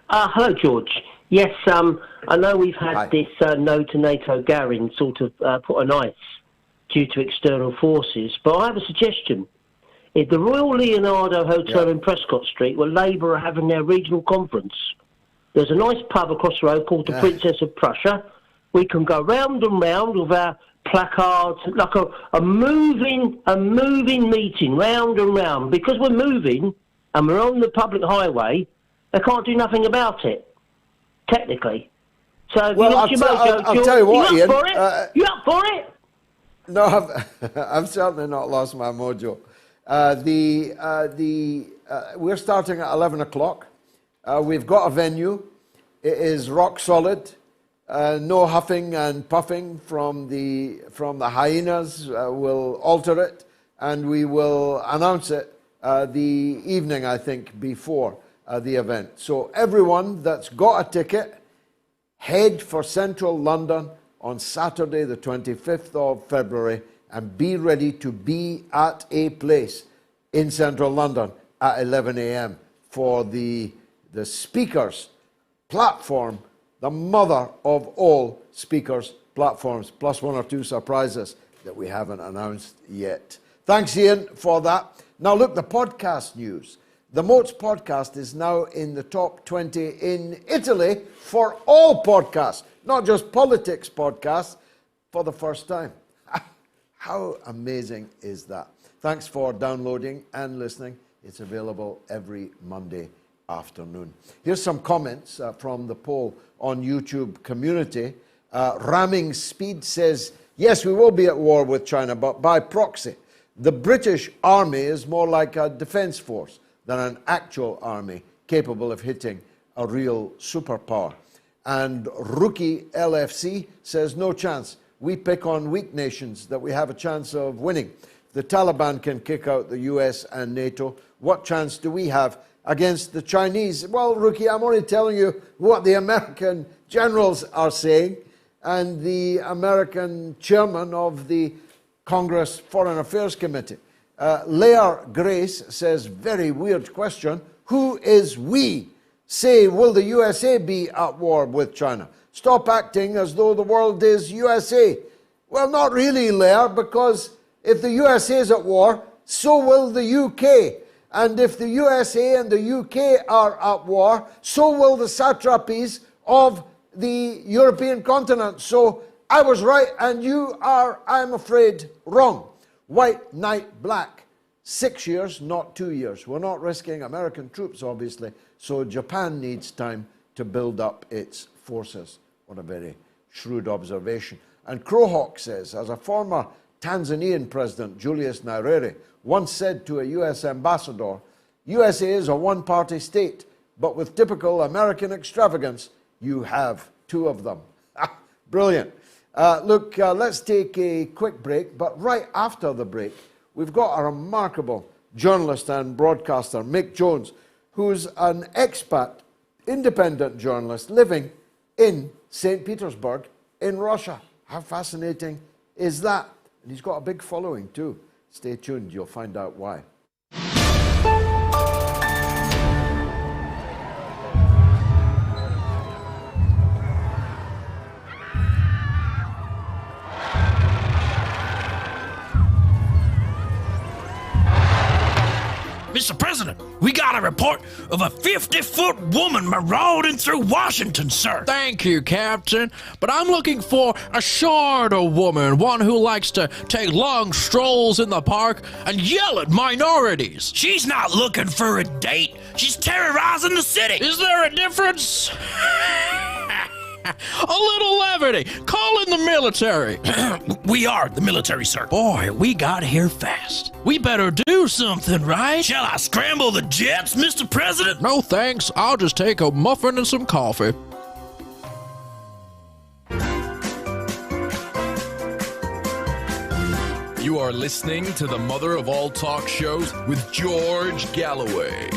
Speaker 8: Hello, George. Yes, I know we've had this No to NATO Garin sort of put on ice due to external forces, but I have a suggestion. At the Royal Leonardo Hotel in Prescott Street, where Labour are having their regional conference, there's a nice pub across the road called the Princess of Prussia. We can go round and round with our placards, like a moving meeting, round and round. Because we're moving and we're on the public highway, they can't do nothing about it, technically. So, well,
Speaker 2: I'll tell you what, Ian.
Speaker 8: You up for it?
Speaker 2: No, I've certainly not lost my mojo. We're starting at 11 o'clock. We've got a venue. It is rock solid. No huffing and puffing from the hyenas will alter it, and we will announce it the evening, I think, before the event. So everyone that's got a ticket, head for central London on Saturday the 25th of February and be ready to be at a place in central London at 11 a.m. for the speakers platform, the mother of all speakers platforms, plus one or two surprises that we haven't announced yet. Thanks, Ian, for that. Now look, the podcast news. The MOATS podcast is now in the top 20 in Italy for all podcasts, not just politics podcasts, for the first time. How amazing is that? Thanks for downloading and listening. It's available every Monday afternoon. Here's some comments from the poll on YouTube community. Ramming Speed says, yes, we will be at war with China, but by proxy. The British Army is more like a defence force than an actual army capable of hitting a real superpower. And Rookie LFC says, no chance. We pick on weak nations that we have a chance of winning. If the Taliban can kick out the US and NATO, what chance do we have against the Chinese? Well, Rookie, I'm only telling you what the American generals are saying, and the American chairman of the Congress Foreign Affairs Committee. Lair Grace says, very weird question. Who is we? Say, will the USA be at war with China? Stop acting as though the world is USA. Well, not really, Lair, because if the USA is at war, so will the UK. And if the USA and the UK are at war, so will the satrapies of the European continent. So I was right and you are, I'm afraid, wrong. White Knight Black. 6 years, not 2 years. We're not risking American troops, obviously, so Japan needs time to build up its forces. What a very shrewd observation. And Crowhawk says, as a former Tanzanian president, Julius Nyerere, once said to a US ambassador, USA is a one-party state, but with typical American extravagance, you have two of them. Brilliant. Look, let's take a quick break, but right after the break, we've got a remarkable journalist and broadcaster, Mick Jones, who's an expat, independent journalist living in St. Petersburg in Russia. How fascinating is that? And he's got a big following too. Stay tuned, you'll find out why.
Speaker 9: Mr. President, we got a report of a 50-foot woman marauding through Washington, sir.
Speaker 10: Thank you, Captain. But I'm looking for a shorter woman, one who likes to take long strolls in the park and yell at minorities.
Speaker 9: She's not looking for a date. She's terrorizing the city.
Speaker 10: Is there a difference? A little levity. Call in the military.
Speaker 9: We are the military, sir.
Speaker 10: Boy, we got here fast. We better do something, right?
Speaker 9: Shall I scramble the jets, Mr. President?
Speaker 10: No thanks. I'll just take a muffin and some coffee.
Speaker 11: You are listening to the mother of all talk shows with George Galloway.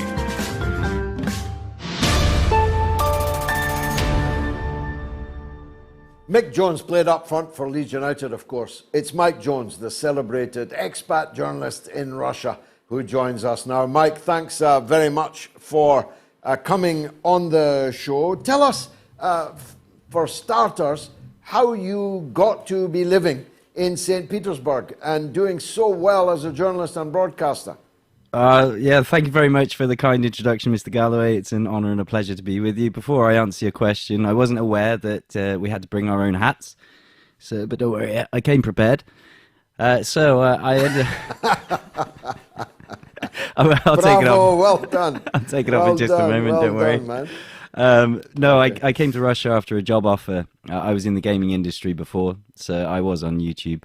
Speaker 2: Mick Jones played up front for Leeds United, of course. It's Mike Jones, the celebrated expat journalist in Russia, who joins us now. Mike, thanks very much for coming on the show. Tell us, for starters, how you got to be living in St. Petersburg and doing so well as a journalist and broadcaster.
Speaker 12: Yeah, thank you very much for the kind introduction, Mr. Galloway. It's an honor and a pleasure to be with you. Before I answer your question, I wasn't aware that we had to bring our own hats, but don't worry, I came prepared. I ended... I'll take it off.
Speaker 2: Well done.
Speaker 12: I'll take it off in just a moment, don't worry.
Speaker 2: Man.
Speaker 12: No, I came to Russia after a job offer. I was in the gaming industry before, so I was on YouTube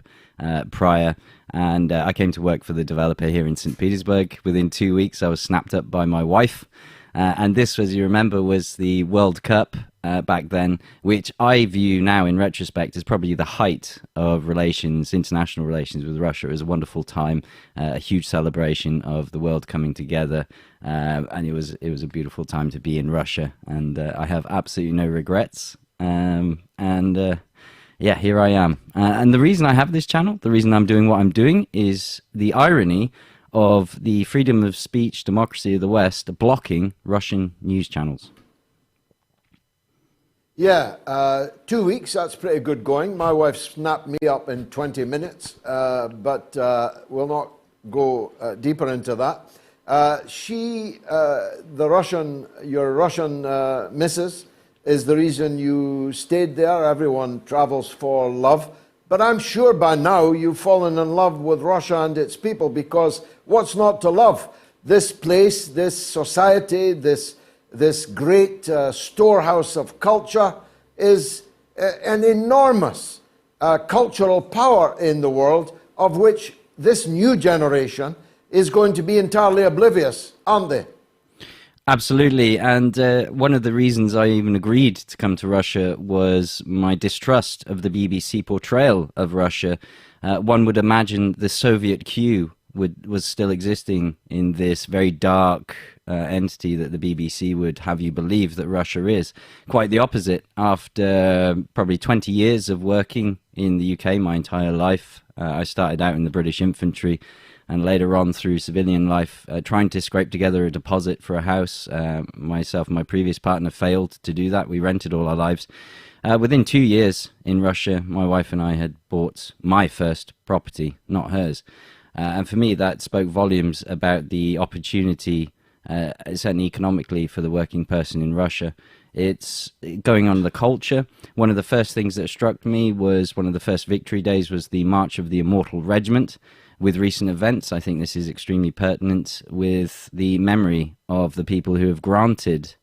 Speaker 12: prior. And I came to work for the developer here in St. Petersburg. Within 2 weeks, I was snapped up by my wife. And this, as you remember, was the World Cup back then, which I view now in retrospect as probably the height of relations, international relations with Russia. It was a wonderful time, a huge celebration of the world coming together. And it was a beautiful time to be in Russia. And I have absolutely no regrets. Yeah, here I am. And the reason I have this channel, the reason I'm doing what I'm doing, is the irony of the freedom of speech democracy of the West blocking Russian news channels.
Speaker 2: Yeah, 2 weeks, that's pretty good going. My wife snapped me up in 20 minutes, but we'll not go deeper into that. Your Russian missus, is the reason you stayed there. Everyone travels for love. But I'm sure by now you've fallen in love with Russia and its people, because what's not to love? This place, this society, this great storehouse of culture is an enormous cultural power in the world, of which this new generation is going to be entirely oblivious, aren't they?
Speaker 12: Absolutely. And one of the reasons I even agreed to come to Russia was my distrust of the BBC portrayal of Russia. One would imagine the Soviet Q was still existing in this very dark entity that the BBC would have you believe that Russia is. Quite the opposite. After probably 20 years of working in the UK, my entire life, I started out in the British infantry, and later on through civilian life, trying to scrape together a deposit for a house. Myself and my previous partner failed to do that. We rented all our lives. Within 2 years in Russia, my wife and I had bought my first property, not hers. And for me, that spoke volumes about the opportunity, certainly economically, for the working person in Russia. It's going on the culture. One of the first things that struck me was one of the first victory days was the March of the Immortal Regiment. With recent events, I think this is extremely pertinent with the memory of the people who have granted,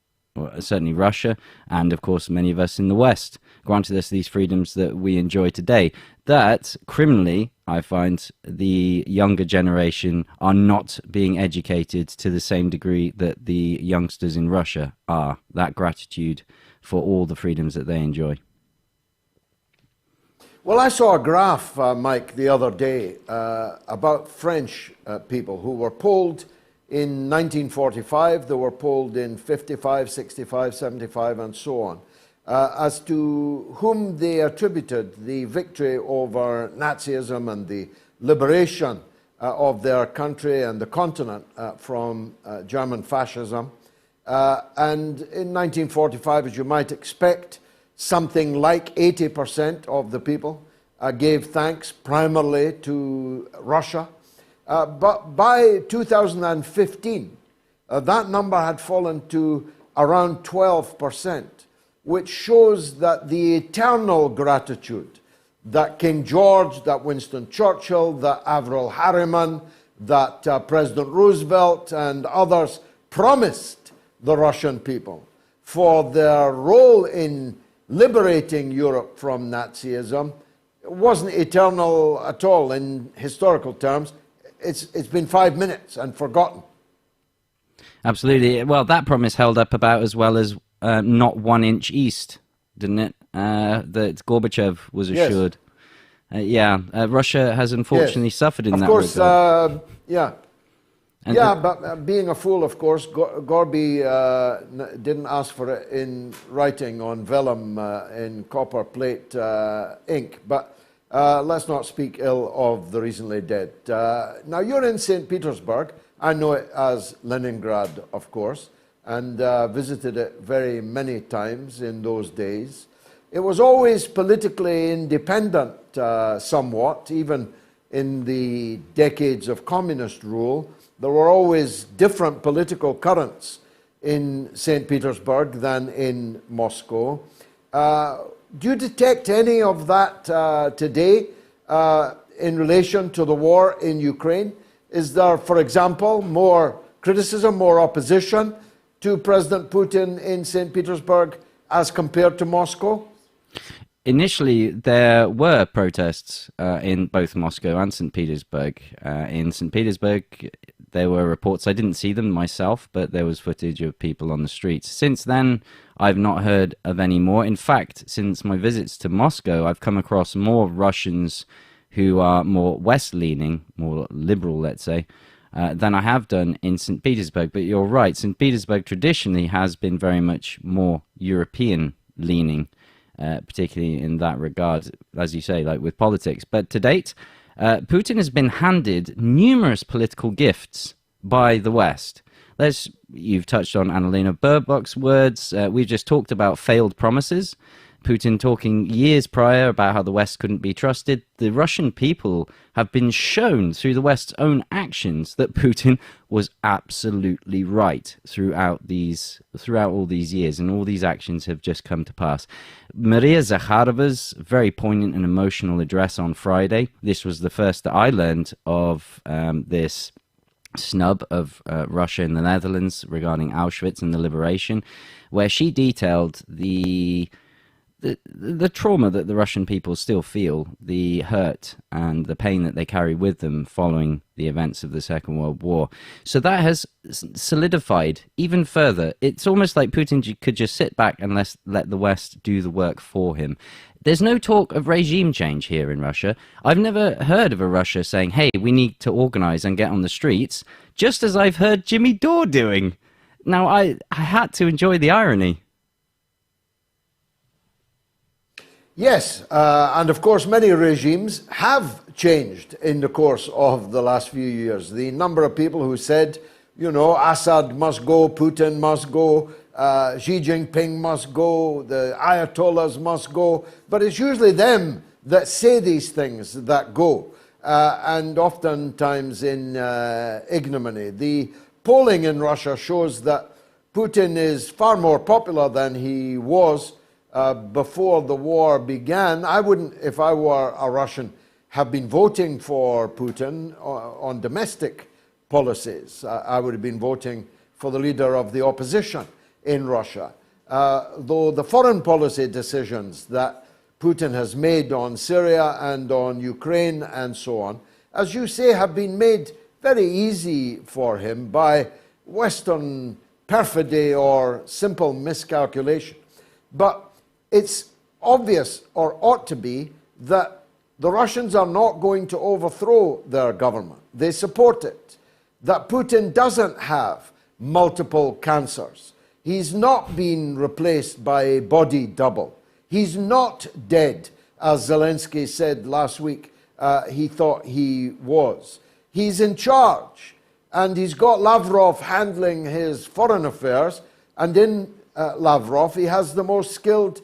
Speaker 12: certainly Russia, and of course many of us in the West, granted us these freedoms that we enjoy today. That, criminally, I find the younger generation are not being educated to the same degree that the youngsters in Russia are. That gratitude for all the freedoms that they enjoy.
Speaker 2: Well, I saw a graph, Mike, the other day about French people who were polled in 1945, they were polled in 55, 65, 75, and so on, as to whom they attributed the victory over Nazism and the liberation of their country and the continent from German fascism. And in 1945, as you might expect, something like 80% of the people gave thanks primarily to Russia. But by 2015, that number had fallen to around 12%, which shows that the eternal gratitude that King George, that Winston Churchill, that Averell Harriman, that President Roosevelt and others promised the Russian people for their role in liberating Europe from Nazism wasn't eternal at all in historical terms. It's been 5 minutes and forgotten.
Speaker 12: Absolutely. Well, that promise held up about as well as not 1 inch east, didn't it? That Gorbachev was assured. Yes. Russia has unfortunately suffered in that regard.
Speaker 2: Of course, yeah. And but being a fool, of course, Gorby didn't ask for it in writing on vellum in copper plate ink. But let's not speak ill of the recently dead. Now, you're in St. Petersburg. I know it as Leningrad, of course, and visited it very many times in those days. It was always politically independent somewhat, even in the decades of communist rule. There were always different political currents in St. Petersburg than in Moscow. Do you detect any of that today in relation to the war in Ukraine? Is there, for example, more criticism, more opposition to President Putin in St. Petersburg as compared to Moscow?
Speaker 12: Initially, there were protests in both Moscow and St. Petersburg. In St. Petersburg, there were reports. I didn't see them myself, but there was footage of people on the streets. Since then, I've not heard of any more. In fact, since my visits to Moscow, I've come across more Russians who are more West-leaning, more liberal, let's say, than I have done in St. Petersburg. But you're right, St. Petersburg traditionally has been very much more European-leaning, particularly in that regard, as you say, like with politics. But to date, Putin has been handed numerous political gifts by the West. You've touched on Annalena Baerbock's words. We've just talked about failed promises. Putin talking years prior about how the West couldn't be trusted. The Russian people have been shown through the West's own actions that Putin was absolutely right throughout all these years, and all these actions have just come to pass. Maria Zakharova's very poignant and emotional address on Friday. This was the first that I learned of this snub of Russia in the Netherlands regarding Auschwitz and the liberation, where she detailed the the trauma that the Russian people still feel, the hurt and the pain that they carry with them following the events of the Second World War. So that has solidified even further. It's almost like Putin could just sit back and let the West do the work for him. There's no talk of regime change here in Russia. I've never heard of a Russia saying, hey, we need to organize and get on the streets, just as I've heard Jimmy Dore doing. Now, I had to enjoy the irony.
Speaker 2: Yes, and of course many regimes have changed in the course of the last few years. The number of people who said, you know, Assad must go, Putin must go, Xi Jinping must go, the Ayatollahs must go, but it's usually them that say these things that go, and oftentimes in ignominy. The polling in Russia shows that Putin is far more popular than he was before the war began. I wouldn't, if I were a Russian, have been voting for Putin on domestic policies. I would have been voting for the leader of the opposition in Russia. Though the foreign policy decisions that Putin has made on Syria and on Ukraine and so on, as you say, have been made very easy for him by Western perfidy or simple miscalculation. But it's obvious, or ought to be, that the Russians are not going to overthrow their government. They support it. That Putin doesn't have multiple cancers. He's not been replaced by a body double. He's not dead, as Zelensky said last week he thought he was. He's in charge, and he's got Lavrov handling his foreign affairs, and in Lavrov he has the most skilled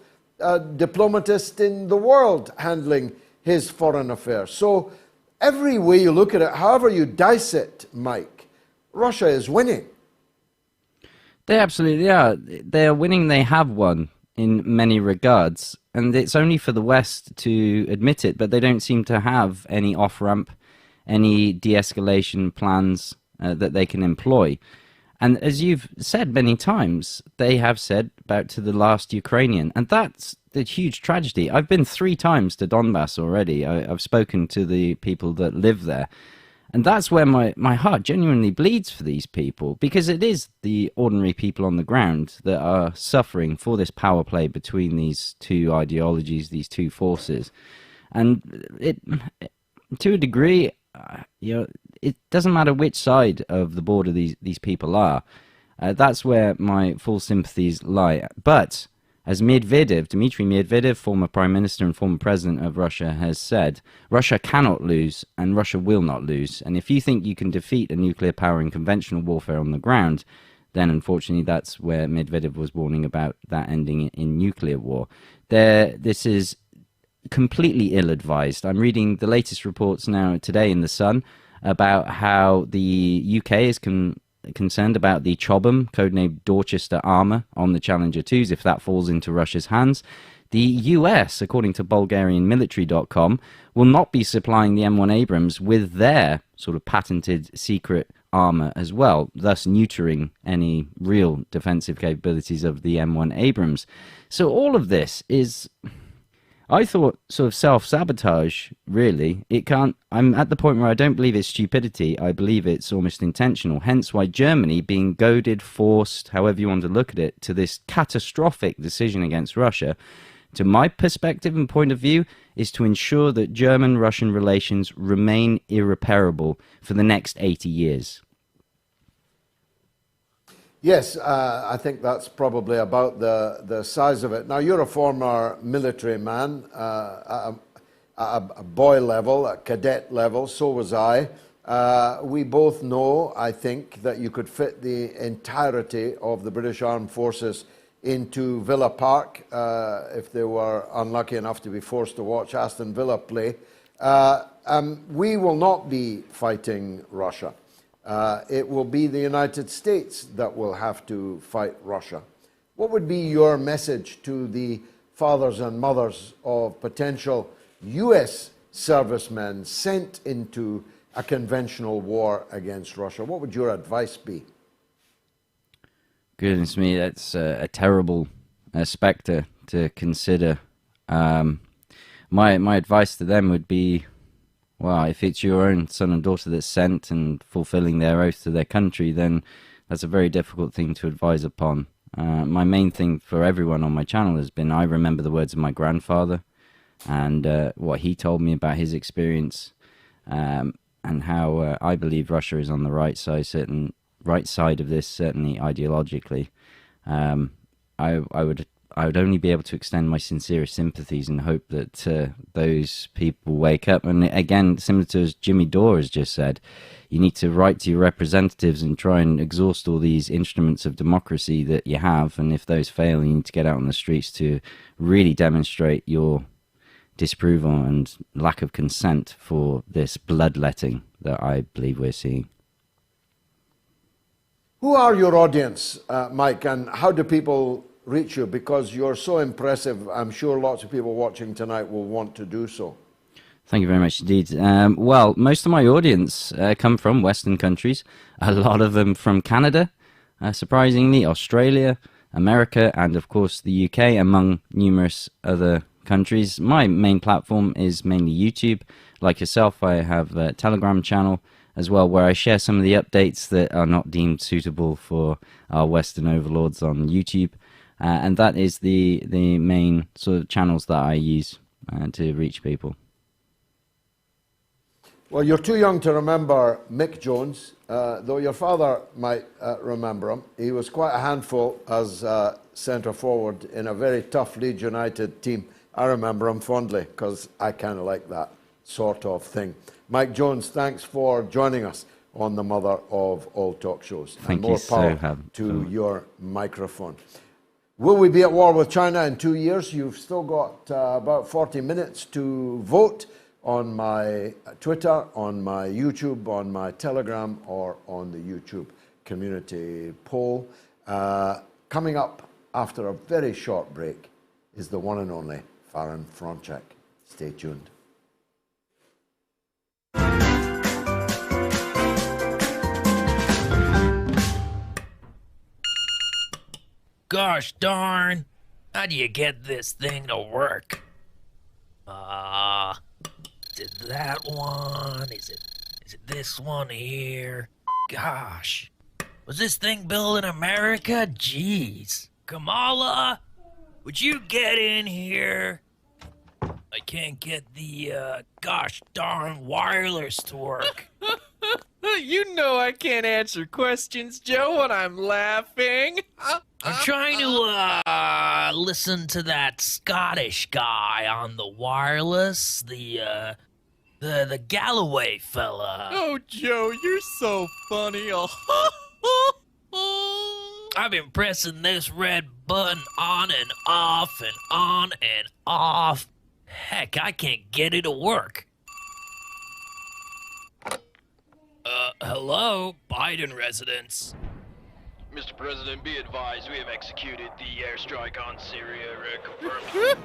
Speaker 2: diplomatist in the world handling his foreign affairs. So every way you look at it, however you dice it, Mike, Russia is winning.
Speaker 12: They absolutely are. They are winning. They have won in many regards. And it's only for the West to admit it, but they don't seem to have any off-ramp, any de-escalation plans that they can employ. And as you've said many times, they have said about to the last Ukrainian. And that's the huge tragedy. I've been 3 times to Donbas already. I've spoken to the people that live there. And that's where my heart genuinely bleeds for these people, because it is the ordinary people on the ground that are suffering for this power play between these two ideologies, these two forces. And it, to a degree, it doesn't matter which side of the border these people are. That's where my full sympathies lie. But as Dmitry Medvedev, former Prime Minister and former President of Russia, has said, Russia cannot lose and Russia will not lose. And if you think you can defeat a nuclear power in conventional warfare on the ground, then unfortunately that's where Medvedev was warning about that ending in nuclear war. This is completely ill-advised. I'm reading the latest reports now today in The Sun about how the UK is concerned about the Chobham, codenamed Dorchester armour, on the Challenger 2s, if that falls into Russia's hands. The US, according to BulgarianMilitary.com, will not be supplying the M1 Abrams with their sort of patented secret armour as well, thus neutering any real defensive capabilities of the M1 Abrams. So all of this is, I thought, sort of self-sabotage, really. I'm at the point where I don't believe it's stupidity, I believe it's almost intentional, hence why Germany, being goaded, forced, however you want to look at it, to this catastrophic decision against Russia, to my perspective and point of view, is to ensure that German-Russian relations remain irreparable for the next 80 years.
Speaker 2: Yes, I think that's probably about the size of it. Now, you're a former military man, at a boy level, a cadet level, so was I. We both know, I think, that you could fit the entirety of the British Armed Forces into Villa Park if they were unlucky enough to be forced to watch Aston Villa play. We will not be fighting Russia. It will be the United States that will have to fight Russia. What would be your message to the fathers and mothers of potential US servicemen sent into a conventional war against Russia? What would your advice be?
Speaker 12: Goodness me, that's a terrible spectre to consider My advice to them would be, well, if it's your own son and daughter that's sent and fulfilling their oath to their country, then that's a very difficult thing to advise upon. My main thing for everyone on my channel has been, I remember the words of my grandfather and what he told me about his experience, and how I believe Russia is on the right side of this, certainly ideologically. I would only be able to extend my sincerest sympathies and hope that those people wake up. And again, similar to as Jimmy Dore has just said, you need to write to your representatives and try and exhaust all these instruments of democracy that you have. And if those fail, you need to get out on the streets to really demonstrate your disapproval and lack of consent for this bloodletting that I believe we're seeing.
Speaker 2: Who are your audience, Mike, and how do people reach you? Because you're so impressive, I'm sure lots of people watching tonight will want to do so.
Speaker 12: Thank you very much indeed. Well, most of my audience come from Western countries, a lot of them from Canada, surprisingly, Australia, America, and of course the UK, among numerous other countries. My main platform is mainly YouTube. Like yourself, I have a Telegram channel as well, where I share some of the updates that are not deemed suitable for our Western overlords on YouTube. And that is the main sort of channels that I use to reach people.
Speaker 2: Well, you're too young to remember Mick Jones, though your father might remember him. He was quite a handful as centre forward in a very tough Leeds United team. I remember him fondly because I kind of like that sort of thing. Mike Jones, thanks for joining us on the mother of all talk shows.
Speaker 12: Thank
Speaker 2: and more
Speaker 12: you
Speaker 2: power to your microphone. Will we be at war with China in 2 years? You've still got about 40 minutes to vote on my Twitter, on my YouTube, on my Telegram, or on the YouTube community poll. Coming up after a very short break is the one and only Faran Fronczak. Stay tuned.
Speaker 9: Gosh darn, how do you get this thing to work? Is it that one? Is it this one here? Gosh, was this thing built in America? Jeez. Kamala, would you get in here? I can't get the, gosh darn wireless to work.
Speaker 13: You know I can't answer questions, Joe, when I'm laughing.
Speaker 9: I'm trying to, listen to that Scottish guy on the wireless, the Galloway fella.
Speaker 13: Oh, Joe, you're so funny.
Speaker 9: I've been pressing this red button on and off and on and off. Heck, I can't get it to work. Hello, Biden residence.
Speaker 14: Mr. President, be advised, we have executed the airstrike on Syria. Confirmed.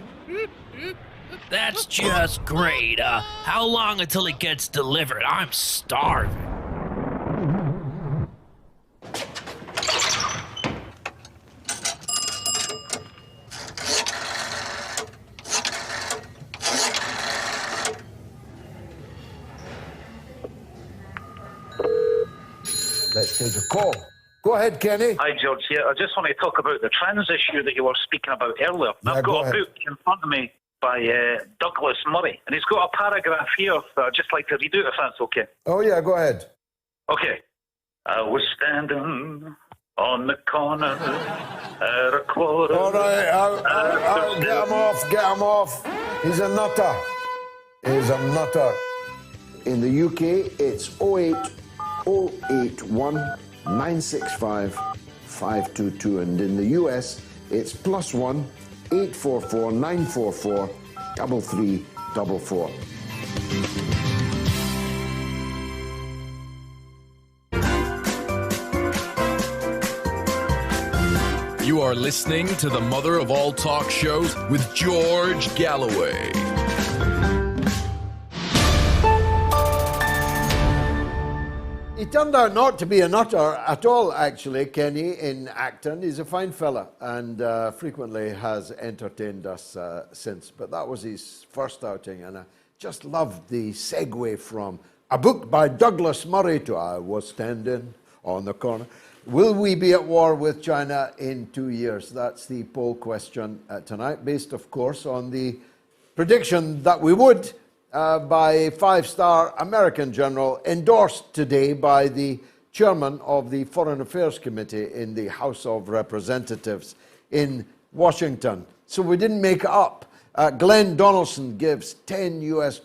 Speaker 9: That's just great. How long until it gets delivered? I'm starving.
Speaker 2: Let's take a call. Go ahead, Kenny.
Speaker 15: Hi, George. Yeah, I just want to talk about the trans issue that you were speaking about earlier.
Speaker 2: Yeah,
Speaker 15: I've got a book in front of me by Douglas Murray, and he's got a paragraph here that I'd just like to read out, if that's okay.
Speaker 2: Oh, yeah, go ahead.
Speaker 15: Okay. I was standing on the corner at a quarter.
Speaker 2: All right, I'll get him off. He's a nutter. He's a nutter. In the UK, it's 08081 965 522, and in the US it's +1 844 944 3344.
Speaker 11: You are listening to the mother of all talk shows with George Galloway.
Speaker 2: He turned out not to be a nutter at all, actually, Kenny, in Acton. He's a fine fella and frequently has entertained us since. But that was his first outing, and I just loved the segue from a book by Douglas Murray to I Was Standing on the Corner. Will we be at war with China in 2 years? That's the poll question tonight, based, of course, on the prediction that we would by a five-star American general, endorsed today by the chairman of the Foreign Affairs Committee in the House of Representatives in Washington. So we didn't make it up. Glenn Donaldson gives $10 US.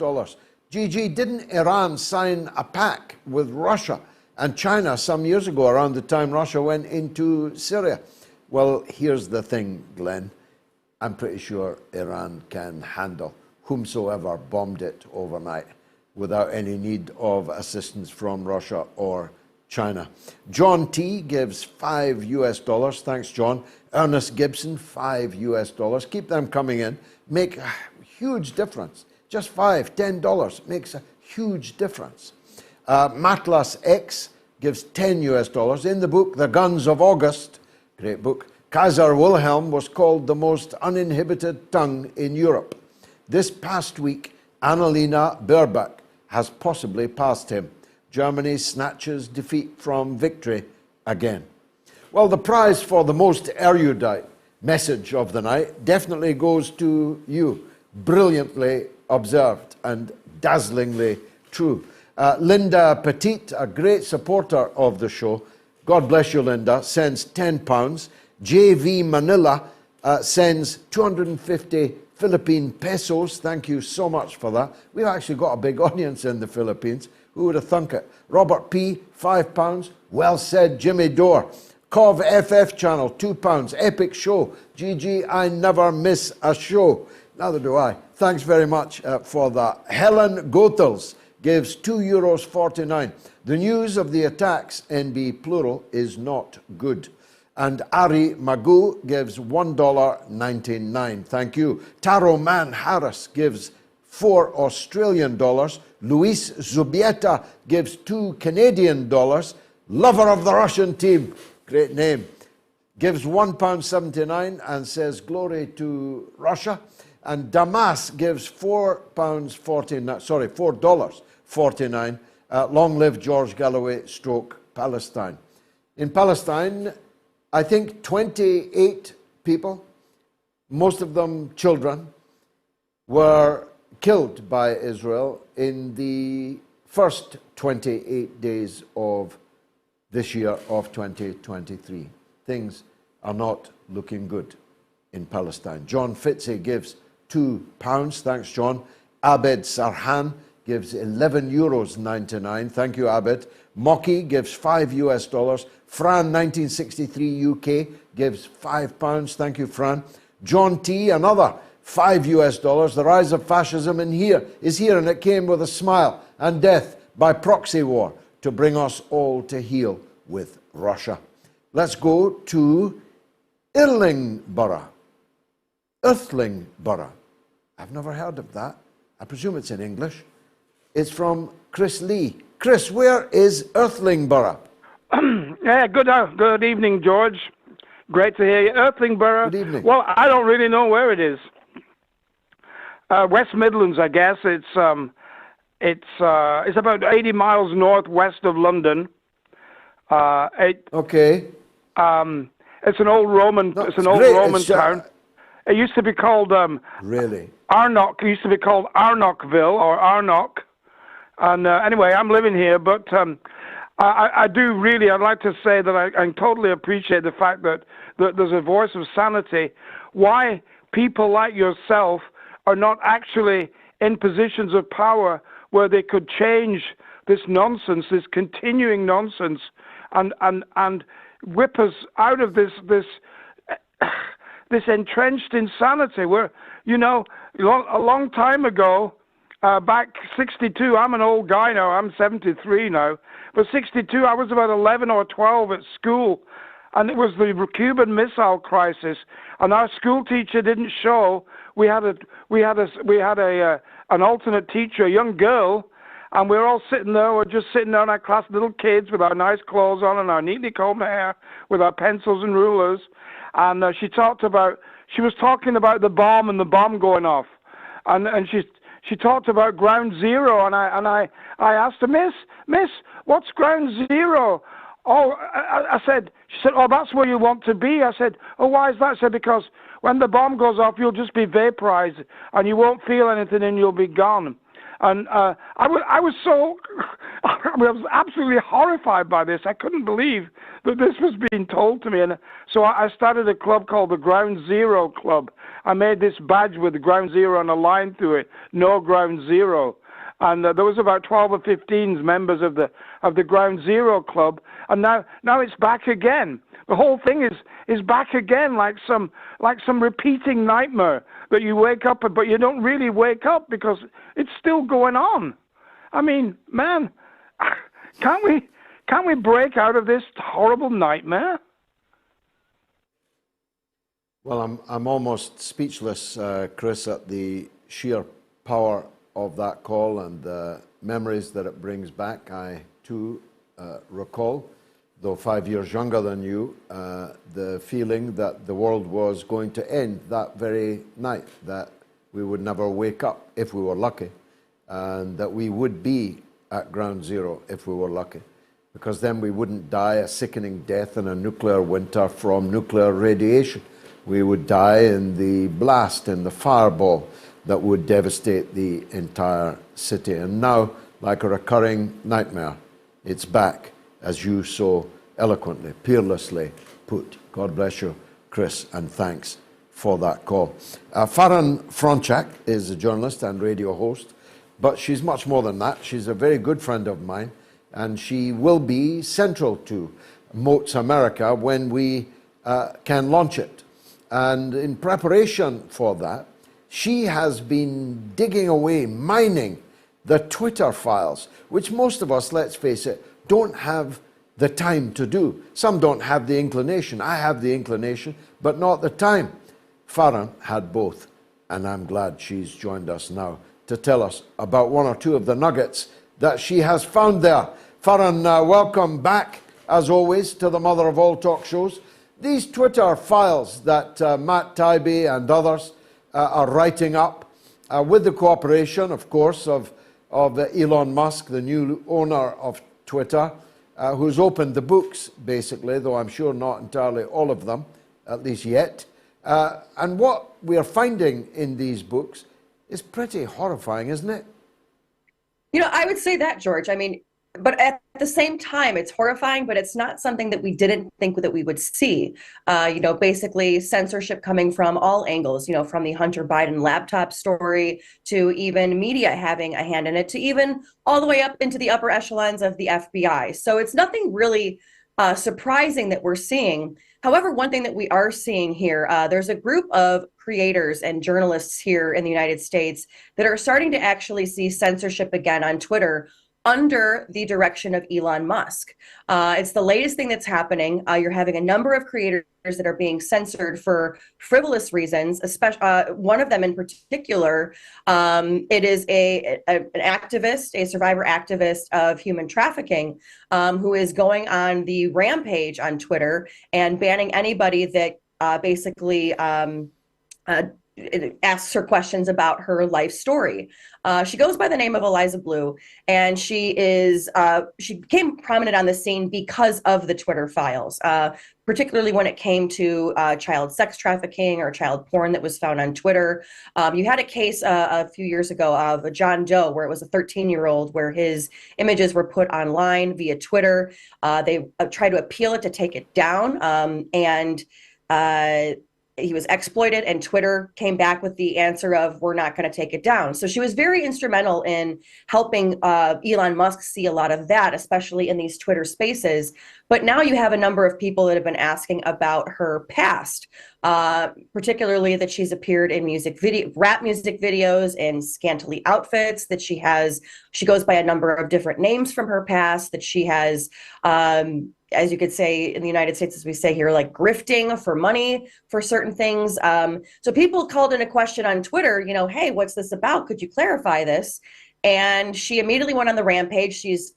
Speaker 2: GG, didn't Iran sign a pact with Russia and China some years ago, around the time Russia went into Syria? Well, here's the thing, Glenn. I'm pretty sure Iran can handle whomsoever bombed it overnight without any need of assistance from Russia or China. John T gives $5 US. Thanks, John. Ernest Gibson, $5 US. Keep them coming in. Make a huge difference. Just $5, $10 makes a huge difference. Matlas X gives $10 US. In the book, The Guns of August, great book, Kaiser Wilhelm was called the most uninhibited tongue in Europe. This past week, Annalena Baerbock has possibly passed him. Germany snatches defeat from victory again. Well, the prize for the most erudite message of the night definitely goes to you. Brilliantly observed and dazzlingly true. Linda Petit, a great supporter of the show, God bless you, Linda, sends £10. JV Manila sends 250 Philippine pesos. Thank you so much for that. We've actually got a big audience in the Philippines. Who would have thunk it? Robert P, £5. Well said, Jimmy Dore. Cov FF channel, £2. Epic show. GG, I never miss a show. Neither do I. Thanks very much for that. Helen Gotels gives €2.49. The news of the attacks, NB plural, is not good. And Ari Magoo gives $1.99. Thank you. Taro Man Harris gives $4 Australian. Luis Zubieta gives $2 Canadian. Lover of the Russian team, great name, gives £1.79 and says glory to Russia. And Damas gives $4.49. Long live George Galloway stroke Palestine. In Palestine, I think 28 people, most of them children, were killed by Israel in the first 28 days of this year of 2023. Things are not looking good in Palestine. John Fitzy gives £2. Thanks, John. Abed Sarhan gives €11.99. Thank you, Abed. Moki gives $5 US. Fran 1963 UK gives £5. Thank you, Fran. John T, another $5 US. The rise of fascism is here, and it came with a smile and death by proxy war to bring us all to heel with Russia. Let's go to Earlingborough. I've never heard of that. I presume it's in English. It's from Chris Lee. Chris, where is Earlingborough?
Speaker 16: Yeah, good evening, George. Great to hear you. Earlingborough.
Speaker 2: Good evening.
Speaker 16: Well, I don't really know where it is. West Midlands, I guess. It's about 80 miles northwest of London.
Speaker 2: Okay.
Speaker 16: It's an old Roman. It's an old Roman town. It used to be called
Speaker 2: really
Speaker 16: Arnock. It used to be called Arnockville or Arnock. And anyway, I'm living here, but I do really. I'd like to say that I totally appreciate the fact that there's a voice of sanity. Why people like yourself are not actually in positions of power where they could change this nonsense, this continuing nonsense, and whip us out of this entrenched insanity. Where, you know, a long time ago, back 62, I'm an old guy now, I'm 73 now, but 62, I was about 11 or 12 at school, and it was the Cuban Missile Crisis, and our school teacher didn't show. We had an alternate teacher, a young girl, and we're all sitting there. We're just sitting there in our class, little kids with our nice clothes on and our neatly combed hair, with our pencils and rulers. And she was talking about the bomb and the bomb going off, and she talked about ground zero, and I asked her, Miss, what's ground zero? Oh, I said, she said, oh, that's where you want to be. I said, oh, why is that? I said, because when the bomb goes off, you'll just be vaporized and you won't feel anything and you'll be gone. And I was absolutely horrified by this. I couldn't believe that this was being told to me. And so I started a club called the Ground Zero Club. I made this badge with the Ground Zero and a line through it, no Ground Zero. And there was about 12 or 15 members of the Ground Zero Club, and now it's back again. The whole thing is back again, like some repeating nightmare that you wake up, but you don't really wake up because it's still going on. I mean, man, can't we break out of this horrible nightmare?
Speaker 2: Well, I'm almost speechless, Chris, at the sheer power of that call and the memories that it brings back. I too recall, though 5 years younger than you, the feeling that the world was going to end that very night, that we would never wake up if we were lucky, and that we would be at ground zero if we were lucky, because then we wouldn't die a sickening death in a nuclear winter from nuclear radiation. We would die in the blast, in the fireball that would devastate the entire city. And now, like a recurring nightmare, it's back, as you so eloquently, peerlessly put. God bless you, Chris, and thanks for that call. Faran Fronczak is a journalist and radio host, but she's much more than that. She's a very good friend of mine, and she will be central to MOATS America when we can launch it. And in preparation for that, she has been digging away, mining the Twitter files, which most of us, let's face it, don't have the time to do. Some don't have the inclination. I have the inclination, but not the time. Faran had both, and I'm glad she's joined us now to tell us about one or two of the nuggets that she has found there. Faran, welcome back, as always, to the mother of all talk shows. These Twitter files that Matt Taibbi and others are writing up with the cooperation, of course, of Elon Musk, the new owner of Twitter, who's opened the books, basically, though I'm sure not entirely all of them, at least yet. And what we are finding in these books is pretty horrifying, isn't it?
Speaker 17: You know, I would say that, George. I mean, but at the same time, it's horrifying, but it's not something that we didn't think that we would see. You know, basically censorship coming from all angles, you know, from the Hunter Biden laptop story to even media having a hand in it, to even all the way up into the upper echelons of the FBI. So it's nothing really surprising that we're seeing. However, one thing that we are seeing here, there's a group of creators and journalists here in the United States that are starting to actually see censorship again on Twitter under the direction of Elon Musk. It's the latest thing that's happening. You're having a number of creators that are being censored for frivolous reasons, especially one of them in particular. It is an activist, a survivor activist of human trafficking, who is going on the rampage on Twitter and banning anybody that basically asks her questions about her life story. She goes by the name of Eliza Blue, and she became prominent on the scene because of the Twitter files, particularly when it came to child sex trafficking or child porn that was found on Twitter. You had a case a few years ago of a John Doe, where it was a 13-year-old where his images were put online via Twitter. They tried to appeal it to take it down, and he was exploited, and Twitter came back with the answer of, we're not going to take it down. So she was very instrumental in helping Elon Musk see a lot of that, especially in these Twitter spaces. But now you have a number of people that have been asking about her past, particularly that she's appeared in rap music videos in scantily outfits, that she goes by a number of different names from her past, that she has, as you could say in the United States, as we say here, like grifting for money for certain things. So people called in a question on Twitter, you know, hey, what's this about? Could you clarify this? and she immediately went on the rampage.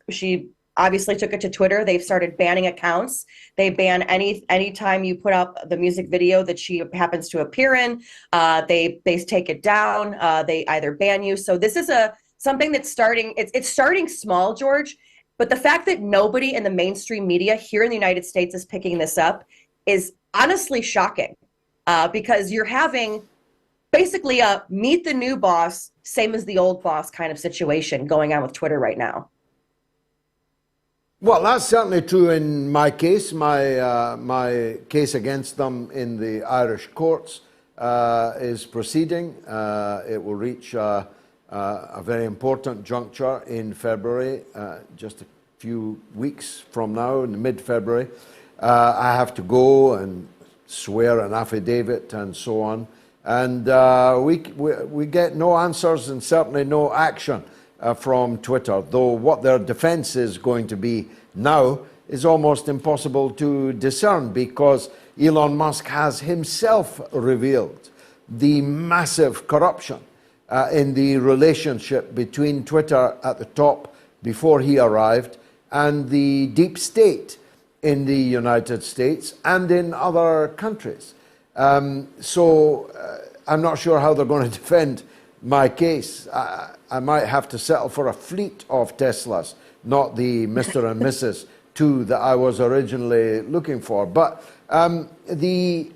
Speaker 17: She obviously took it to Twitter. They've started banning accounts. They ban any time you put up the music video that she happens to appear in. They take it down. They either ban you. So this is something that's starting. It's starting small, George. But the fact that nobody in the mainstream media here in the United States is picking this up is honestly shocking, because you're having basically a meet the new boss, same as the old boss kind of situation going on with Twitter right now.
Speaker 2: Well, that's certainly true in my case. My case against them in the Irish courts is proceeding. It will reach a very important juncture in February, just a few weeks from now, in mid-February. I have to go and swear an affidavit and so on. And we get no answers and certainly no action from Twitter, though what their defense is going to be now is almost impossible to discern, because Elon Musk has himself revealed the massive corruption in the relationship between Twitter at the top before he arrived and the deep state in the United States and in other countries. So I'm not sure how they're going to defend my case. I might have to settle for a fleet of Teslas, not the Mr. and Mrs. 2 that I was originally looking for. But the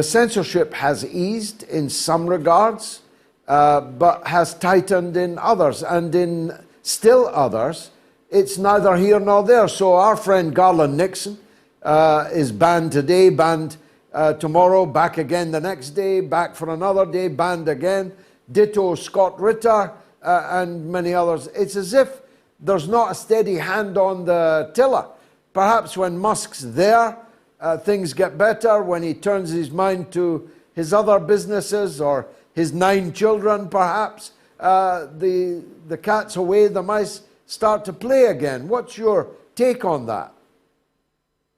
Speaker 2: censorship has eased in some regards, but has tightened in others. And in still others, it's neither here nor there. So our friend Garland Nixon is banned today, banned tomorrow, back again the next day, back for another day, banned again. Ditto Scott Ritter and many others. It's as if there's not a steady hand on the tiller. Perhaps when Musk's there, things get better. When he turns his mind to his other businesses or his 9 children, perhaps, the cat's away, the mice start to play again. What's your take on that?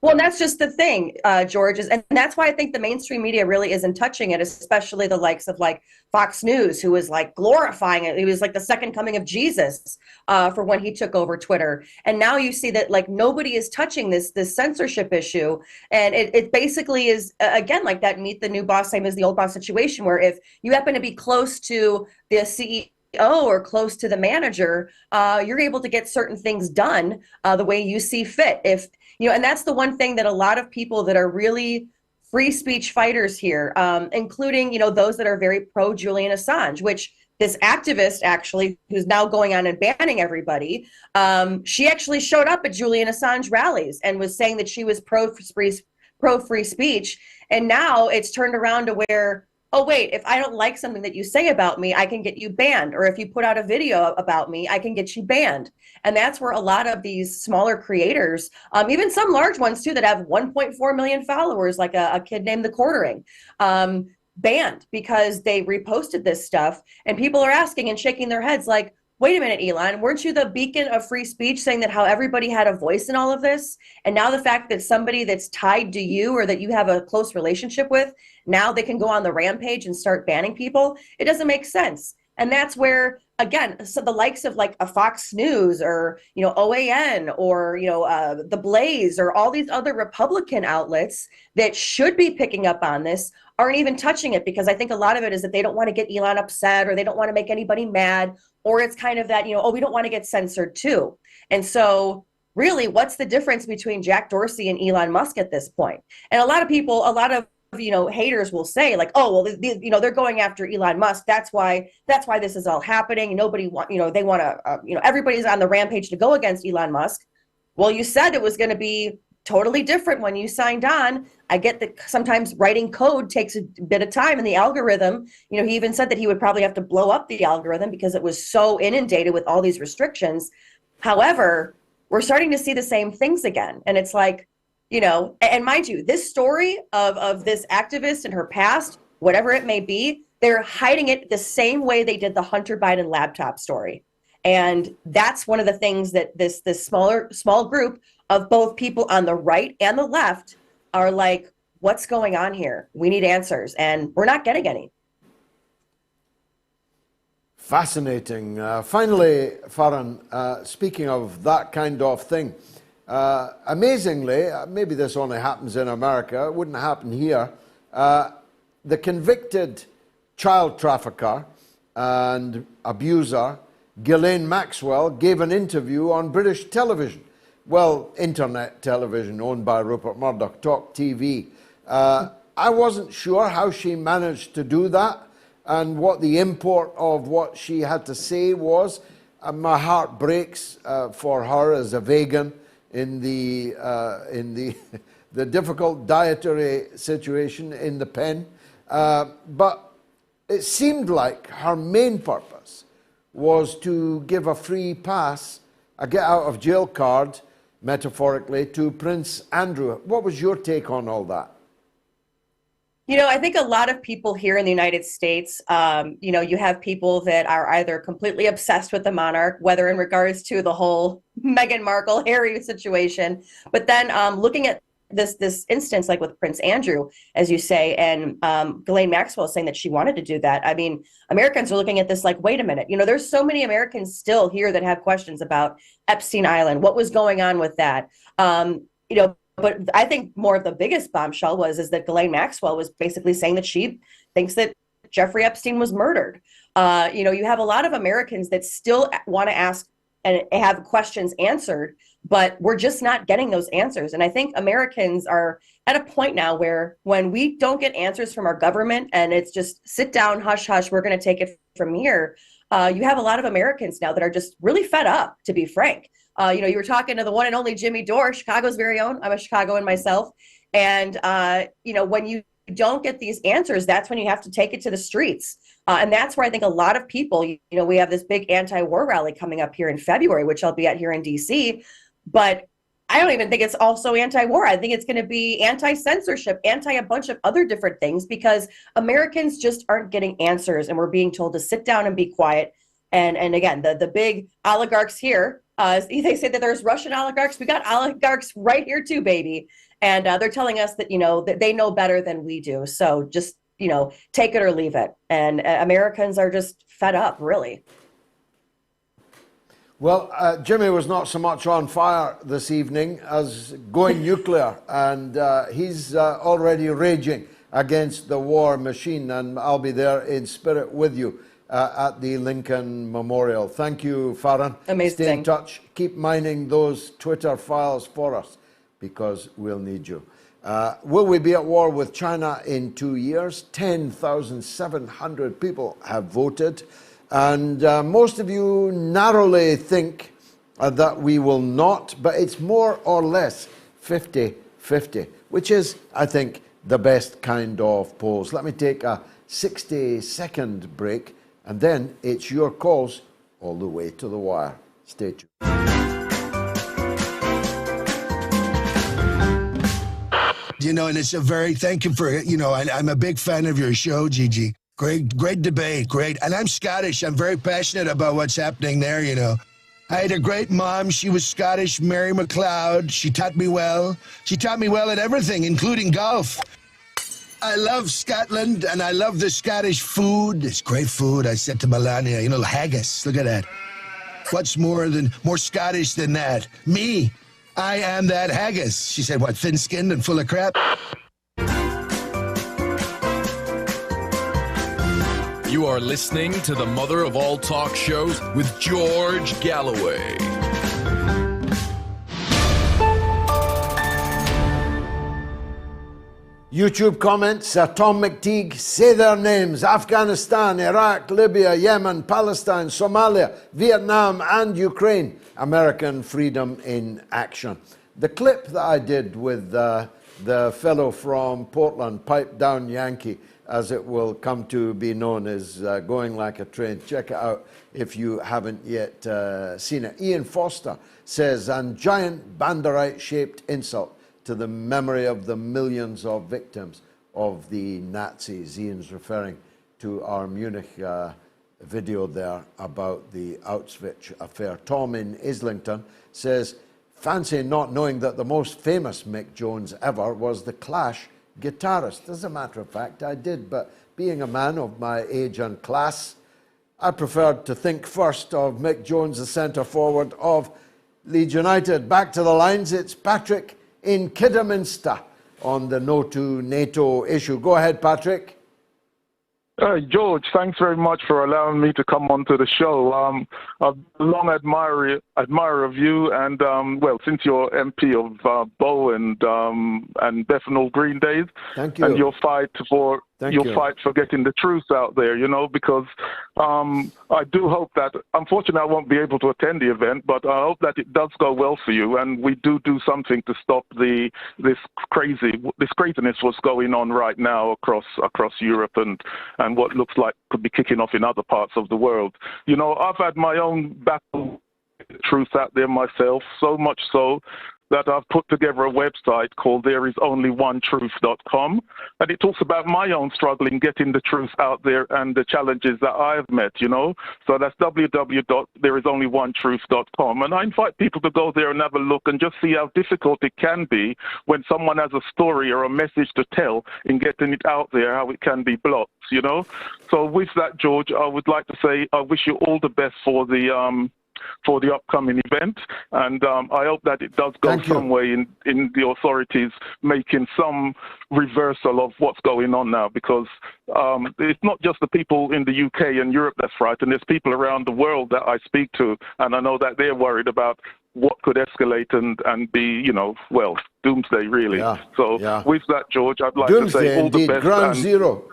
Speaker 17: Well, that's just the thing, George, and that's why I think the mainstream media really isn't touching it, especially the likes of like Fox News, who was like glorifying it. He was like the second coming of Jesus for when he took over Twitter. And now you see that like nobody is touching this censorship issue. And it basically is, again, like that meet the new boss, same as the old boss situation, where if you happen to be close to the CEO or close to the manager, you're able to get certain things done the way you see fit. If you know, and that's the one thing that a lot of people that are really free speech fighters here, including, you know, those that are very pro Julian Assange, which this activist actually, who's now going on and banning everybody, she actually showed up at Julian Assange rallies and was saying that she was pro free speech. And now it's turned around to where, oh, wait, if I don't like something that you say about me, I can get you banned. Or if you put out a video about me, I can get you banned. And that's where a lot of these smaller creators, even some large ones too, that have 1.4 million followers, like a kid named The Quartering, banned because they reposted this stuff. And people are asking and shaking their heads like, wait a minute, Elon, weren't you the beacon of free speech saying that how everybody had a voice in all of this? And now the fact that somebody that's tied to you or that you have a close relationship with, now they can go on the rampage and start banning people. It doesn't make sense. And that's where, again, so the likes of like a Fox News or, you know, OAN or, you know, The Blaze or all these other Republican outlets that should be picking up on this aren't even touching it, because I think a lot of it is that they don't want to get Elon upset or they don't want to make anybody mad, or it's kind of that, you know, oh, we don't want to get censored too. And so really, what's the difference between Jack Dorsey and Elon Musk at this point? And a lot of people, a lot of, you know, haters will say like, oh, well, you know, they're going after Elon Musk. That's why this is all happening. Nobody want, you know, they want to, you know, everybody's on the rampage to go against Elon Musk. Well, you said it was going to be totally different when you signed on. I get that sometimes writing code takes a bit of time, and the algorithm, you know, he even said that he would probably have to blow up the algorithm because it was so inundated with all these restrictions. However, we're starting to see the same things again. And it's like, you know, and mind you, this story of this activist and her past, whatever it may be, they're hiding it the same way they did the Hunter Biden laptop story. And that's one of the things that this small group of both people on the right and the left are like, what's going on here? We need answers, and we're not getting any.
Speaker 2: Fascinating. Finally, Faran, speaking of that kind of thing, amazingly, maybe this only happens in America, it wouldn't happen here, the convicted child trafficker and abuser, Ghislaine Maxwell, gave an interview on British television. Well, internet television owned by Rupert Murdoch, Talk TV. I wasn't sure how she managed to do that and what the import of what she had to say was. My heart breaks for her as a vegan in the the difficult dietary situation in the pen. But it seemed like her main purpose was to give a free pass, a get out of jail card, metaphorically, to Prince Andrew. What was your take on all that?
Speaker 17: You know, I think a lot of people here in the United States, you know, you have people that are either completely obsessed with the monarch, whether in regards to the whole Meghan Markle, Harry situation, but then looking at this instance, like with Prince Andrew, as you say, and Ghislaine Maxwell saying that she wanted to do that. I mean, Americans are looking at this like, wait a minute, you know, there's so many Americans still here that have questions about Epstein Island. What was going on with that? You know, but I think more of the biggest bombshell is that Ghislaine Maxwell was basically saying that she thinks that Jeffrey Epstein was murdered. You know, you have a lot of Americans that still want to ask and have questions answered, but we're just not getting those answers. And I think Americans are at a point now where when we don't get answers from our government and it's just sit down, hush, hush, we're going to take it from here. You have a lot of Americans now that are just really fed up, to be frank. You know, you were talking to the one and only Jimmy Dore, Chicago's very own. I'm a Chicagoan myself. And, you know, when you don't get these answers, that's when you have to take it to the streets. And that's where I think a lot of people, you know, we have this big anti-war rally coming up here in February, which I'll be at here in DC. But I don't even think it's also anti-war. I think it's going to be anti-censorship, anti a bunch of other different things, because Americans just aren't getting answers. And we're being told to sit down and be quiet. And again, the big oligarchs here, they say that there's Russian oligarchs. We got oligarchs right here too, baby. And they're telling us that, you know, that they know better than we do. So just, you know, take it or leave it. And Americans are just fed up, really.
Speaker 2: Well, Jimmy was not so much on fire this evening as going nuclear. And he's already raging against the war machine. And I'll be there in spirit with you at the Lincoln Memorial. Thank you, Faran.
Speaker 17: Amazing.
Speaker 2: Stay in touch. Keep mining those Twitter files for us, because we'll need you. Will we be at war with China in 2 years? 10,700 people have voted. And most of you narrowly think that we will not, but it's more or less 50-50, which is, I think, the best kind of polls. Let me take a 60-second break, and then it's your calls all the way to the wire. Stay tuned.
Speaker 18: You know, and it's a very, thank you for, you know, I'm a big fan of your show, Gigi. Great debate, great. And I'm Scottish. I'm very passionate about what's happening there, you know. I had a great mom. She was Scottish, Mary McLeod. She taught me well. She taught me well at everything, including golf. I love Scotland, and I love the Scottish food. It's great food. I said to Melania, you know, haggis. Look at that. What's more Scottish than that? Me. I am that haggis. She said, what, thin-skinned and full of crap?
Speaker 11: You are listening to the mother of all talk shows with George Galloway.
Speaker 2: YouTube comments, Tom McTeague, say their names: Afghanistan, Iraq, Libya, Yemen, Palestine, Somalia, Vietnam, and Ukraine. American freedom in action. The clip that I did with the fellow from Portland, Pipe Down Yankee, as it will come to be known, is going like a train. Check it out if you haven't yet seen it. Ian Foster says, and giant Banderite-shaped insult to the memory of the millions of victims of the Nazis. Ian's referring to our Munich video there about the Auschwitz affair. Tom in Islington says, fancy not knowing that the most famous Mick Jones ever was the Clash guitarist. As a matter of fact, I did, but being a man of my age and class, I preferred to think first of Mick Jones, the centre forward of Leeds United. Back to the lines, it's Patrick in Kidderminster on the No to NATO issue. Go ahead, Patrick.
Speaker 19: George, thanks very much for allowing me to come onto the show. I'm a long admirer of you, and well, since you're MP of Bow and Bethnal Green Days,
Speaker 2: thank you,
Speaker 19: and your fight for getting the truth out there, you know, because I do hope that, unfortunately, I won't be able to attend the event, but I hope that it does go well for you, and we do something to stop this craziness what's going on right now across Europe and what looks like could be kicking off in other parts of the world. You know, I've had my own battle with the truth out there myself, so much so that I've put together a website called thereisonlyoneTruth.com, and it talks about my own struggling getting the truth out there and the challenges that I've met, you know. So that's www.thereisonlyoneTruth.com, and I invite people to go there and have a look and just see how difficult it can be when someone has a story or a message to tell in getting it out there, how it can be blocked, you know. So with that, George, I would like to say I wish you all the best for the upcoming event, and I hope that it does go some way in the authorities making some reversal of what's going on now, because it's not just the people in the UK and Europe that's frightened, there's people around the world that I speak to, and I know that they're worried about what could escalate and be, you know, well, doomsday really. With that, George, I'd like to say all the best.
Speaker 2: Ground zero.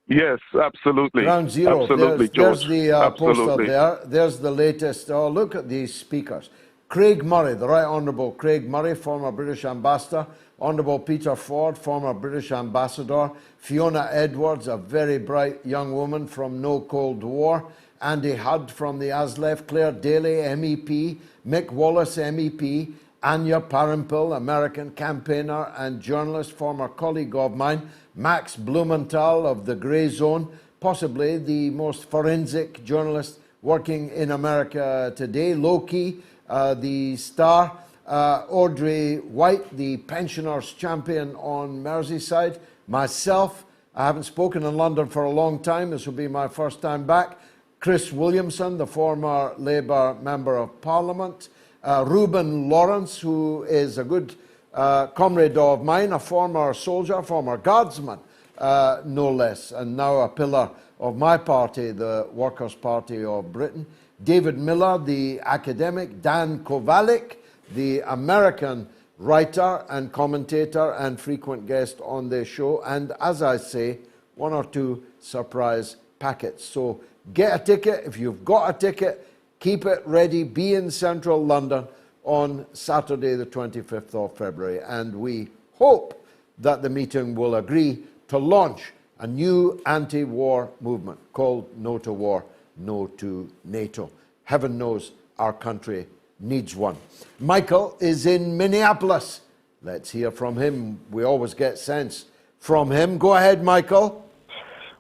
Speaker 19: Yes, absolutely.
Speaker 2: Ground zero.
Speaker 19: Absolutely,
Speaker 2: there's
Speaker 19: George.
Speaker 2: the poster there. There's the latest. Oh, look at these speakers. Craig Murray, the Right Honourable Craig Murray, former British Ambassador. Honourable Peter Ford, former British Ambassador. Fiona Edwards, a very bright young woman from No Cold War. Andy Hudd from the ASLEF. Claire Daly, MEP. Mick Wallace, MEP. Anya Parampil, American campaigner and journalist, former colleague of mine. Max Blumenthal of the Grey Zone, possibly the most forensic journalist working in America today. Loki, the star. Audrey White, the pensioners champion on Merseyside. Myself, I haven't spoken in London for a long time. This will be my first time back. Chris Williamson, the former Labour Member of Parliament. Reuben Lawrence, who is a good comrade of mine, a former soldier, former guardsman, no less, and now a pillar of my party, the Workers' Party of Britain. David Miller, the academic. Dan Kovalik, the American writer and commentator and frequent guest on this show. And as I say, one or two surprise packets. So get a ticket. If you've got a ticket, keep it ready. Be in central London on Saturday, the 25th of February. And we hope that the meeting will agree to launch a new anti-war movement called No to War, No to NATO. Heaven knows our country needs one. Michael is in Minneapolis. Let's hear from him. We always get sense from him. Go ahead, Michael.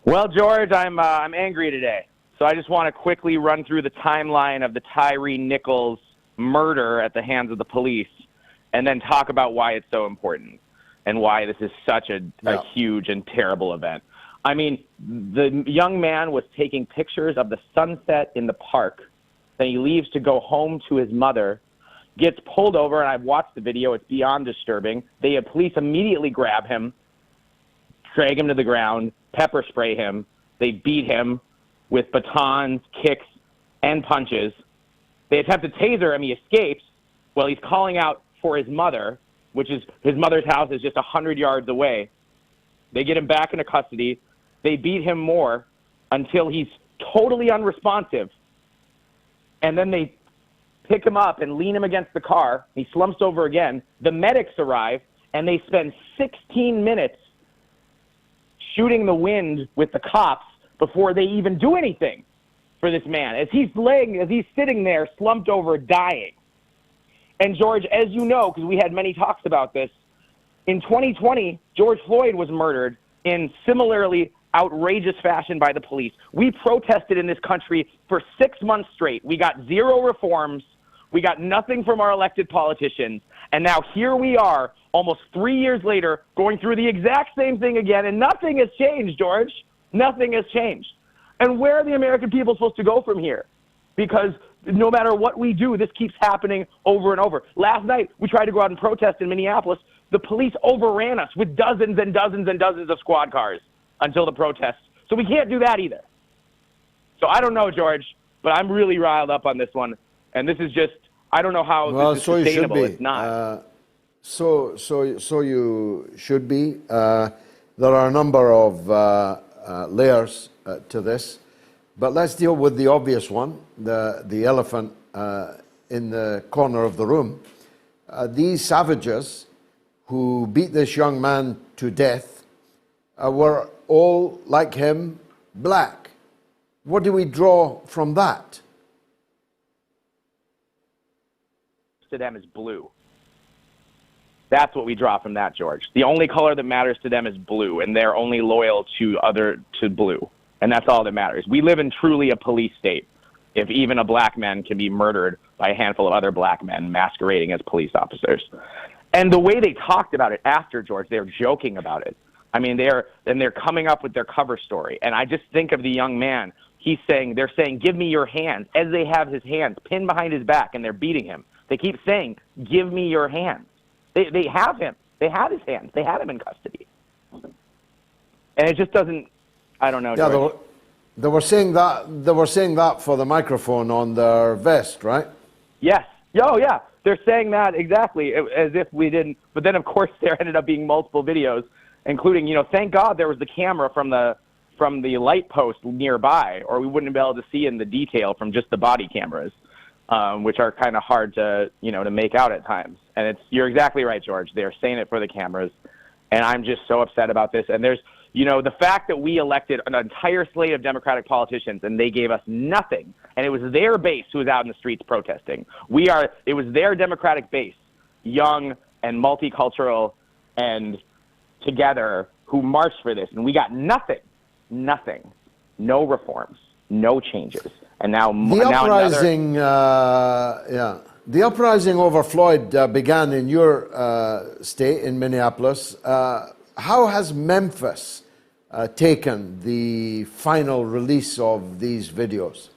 Speaker 20: Well, George, I'm angry today. So I just want to quickly run through the timeline of the Tyree Nichols murder at the hands of the police, and then talk about why it's so important and why this is such a huge and terrible event. I mean, the young man was taking pictures of the sunset in the park. Then he leaves to go home to his mother, gets pulled over, and I've watched the video. It's beyond disturbing. Police immediately grab him, drag him to the ground, pepper spray him. They beat him with batons, kicks, and punches. They attempt to taser him. He escapes. Well, he's calling out for his mother, which is his mother's house is just 100 yards away. They get him back into custody. They beat him more until he's totally unresponsive. And then they pick him up and lean him against the car. He slumps over again. The medics arrive, and they spend 16 minutes shooting the wind with the cops before they even do anything for this man, as he's sitting there slumped over dying. And George, as you know, because we had many talks about this, in 2020, George Floyd was murdered in similarly outrageous fashion by the police. We protested in this country for 6 months straight. We got zero reforms. We got nothing from our elected politicians. And now here we are, almost 3 years later, going through the exact same thing again, and nothing has changed, George. Nothing has changed. And where are the American people supposed to go from here? Because no matter what we do, this keeps happening over and over. Last night, we tried to go out and protest in Minneapolis. The police overran us with dozens and dozens and dozens of squad cars until the protests. So we can't do that either. So I don't know, George, but I'm really riled up on this one. And this is just, I don't know how this is sustainable. It's not.
Speaker 2: So you should be. There are a number of layers to this. But let's deal with the obvious one, the elephant in the corner of the room. These savages who beat this young man to death were all, like him, black. What do we draw from that?
Speaker 20: To them is blue. That's what we draw from that, George. The only color that matters to them is blue, and they're only loyal to blue. And that's all that matters. We live in truly a police state if even a black man can be murdered by a handful of other black men masquerading as police officers. And the way they talked about it after, George, they're joking about it. I mean, they're coming up with their cover story. And I just think of the young man. They're saying, give me your hands, as they have his hands pinned behind his back, and they're beating him. They keep saying, give me your hands. They have him. They have his hands. They had him in custody. And it just doesn't, I don't know.
Speaker 2: Yeah, they were saying that for the microphone on their vest, right?
Speaker 20: Yes. Oh, yeah. They're saying that exactly as if we didn't. But then, of course, there ended up being multiple videos, including, thank God there was the camera from the light post nearby, or we wouldn't be able to see in the detail from just the body cameras, which are kind of hard to make out at times. And you're exactly right, George. They're saying it for the cameras, and I'm just so upset about this. And there's the fact that we elected an entire slate of Democratic politicians and they gave us nothing, and it was their base who was out in the streets protesting. It was their Democratic base, young and multicultural and together, who marched for this, and we got nothing, no reforms, no changes, and now
Speaker 2: the uprising over Floyd began in your state, in Minneapolis. How has Memphis taken the final release of these videos?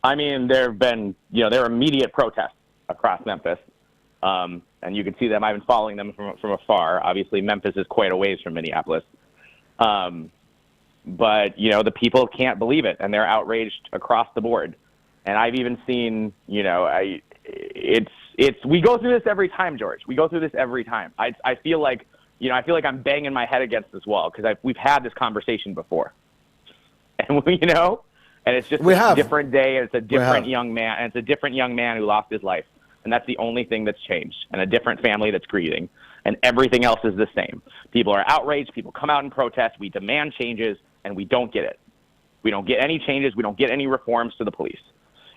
Speaker 20: I mean, there have been, there are immediate protests across Memphis, and you can see them. I've been following them from afar. Obviously, Memphis is quite a ways from Minneapolis. But, the people can't believe it, and they're outraged across the board. And I've even seen, we go through this every time, George. We go through this every time. I feel like, I'm banging my head against this wall because we've had this conversation before. And, and it's just a different day, and it's a different young man, and it's a different young man who lost his life. And that's the only thing that's changed, and a different family that's grieving. And everything else is the same. People are outraged. People come out and protest. We demand changes, and we don't get it. We don't get any changes. We don't get any reforms to the police.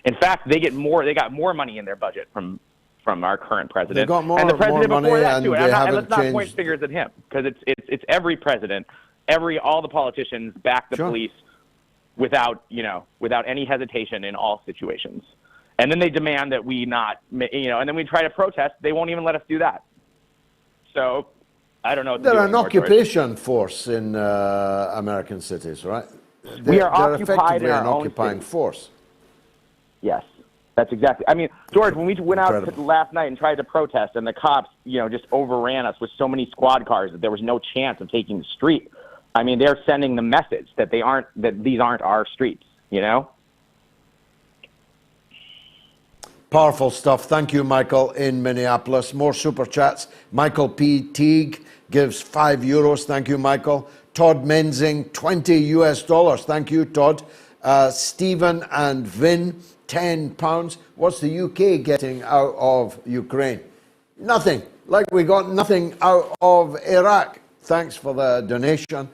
Speaker 20: In fact, they got more money in their budget from our current president.
Speaker 2: They got more,
Speaker 20: and the president
Speaker 2: more
Speaker 20: before
Speaker 2: money,
Speaker 20: that too. And let's not
Speaker 2: changed.
Speaker 20: point fingers at him, because it's every president, all the politicians back the police without any hesitation in all situations. And then they demand that we not, and then we try to protest. They won't even let us do that. So I don't know what to do
Speaker 2: They're an
Speaker 20: anymore,
Speaker 2: occupation force in American cities, right?
Speaker 20: We are
Speaker 2: they're
Speaker 20: occupied in
Speaker 2: effectively
Speaker 20: our
Speaker 2: an
Speaker 20: own
Speaker 2: occupying
Speaker 20: city.
Speaker 2: force.
Speaker 20: Yes, that's exactly. I mean, George, when we went out last night and tried to protest, and the cops, just overran us with so many squad cars that there was no chance of taking the street. I mean, they're sending the message that these aren't our streets.
Speaker 2: Powerful stuff. Thank you, Michael, in Minneapolis. More super chats. Michael P. Teague gives €5. Thank you, Michael. Todd Menzing, $20. Thank you, Todd. Stephen and Vin, £10. What's the UK getting out of Ukraine? Nothing. Like we got nothing out of Iraq. Thanks for the donation.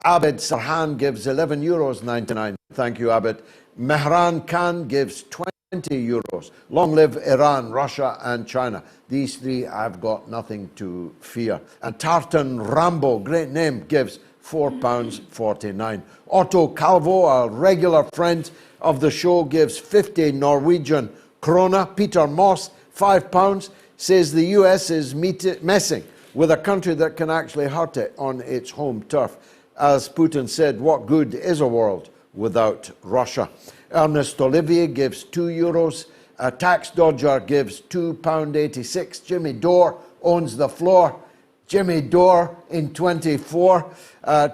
Speaker 2: Abid Sarhan gives €11.99. Thank you, Abid. Mehran Khan gives €20. Long live Iran, Russia, and China. These three have got nothing to fear. And Tartan Rambo, great name, gives £4.49. Otto Calvo, a regular friend of the show, gives 50 Norwegian krona. Peter Moss, £5, says the US is messing with a country that can actually hurt it on its home turf. As Putin said, what good is a world without Russia? Ernest Olivier gives €2. A tax dodger gives £2.86. Jimmy Dore owns the floor. Jimmy Dore in 24.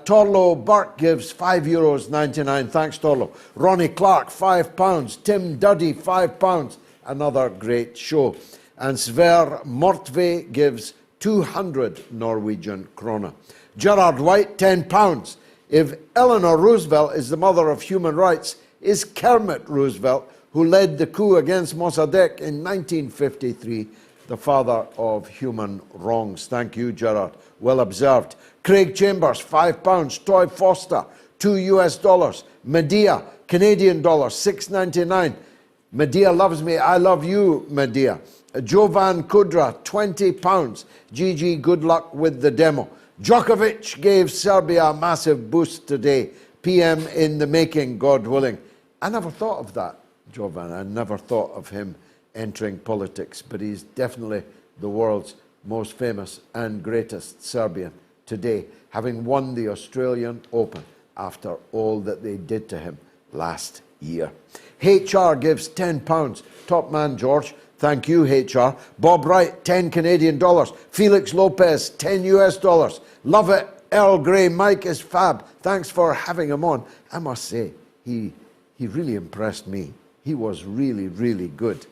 Speaker 2: Torlo Burke gives €5.99. Thanks, Torlo. Ronnie Clark, £5. Tim Duddy, £5. Another great show. And Sver Mortve gives 200 Norwegian krona. Gerard White, £10. If Eleanor Roosevelt is the mother of human rights, is Kermit Roosevelt, who led the coup against Mossadegh in 1953, the father of human wrongs? Thank you, Gerard. Well observed. Craig Chambers, £5. Toy Foster, $2. Medea, Canadian dollar, $6.99. Medea loves me, I love you, Medea. Jovan Kudra, £20. Gigi, good luck with the demo. Djokovic gave Serbia a massive boost today. PM in the making, God willing. I never thought of that, Jovan. I never thought of him entering politics, but he's definitely the world's most famous and greatest Serbian today, having won the Australian Open after all that they did to him last year. HR gives £10. Top man, George. Thank you, HR. Bob Wright, 10 Canadian dollars. Felix Lopez, $10. Love it. Earl Grey, Mike is fab. Thanks for having him on. I must say, he really impressed me. He was really, really good.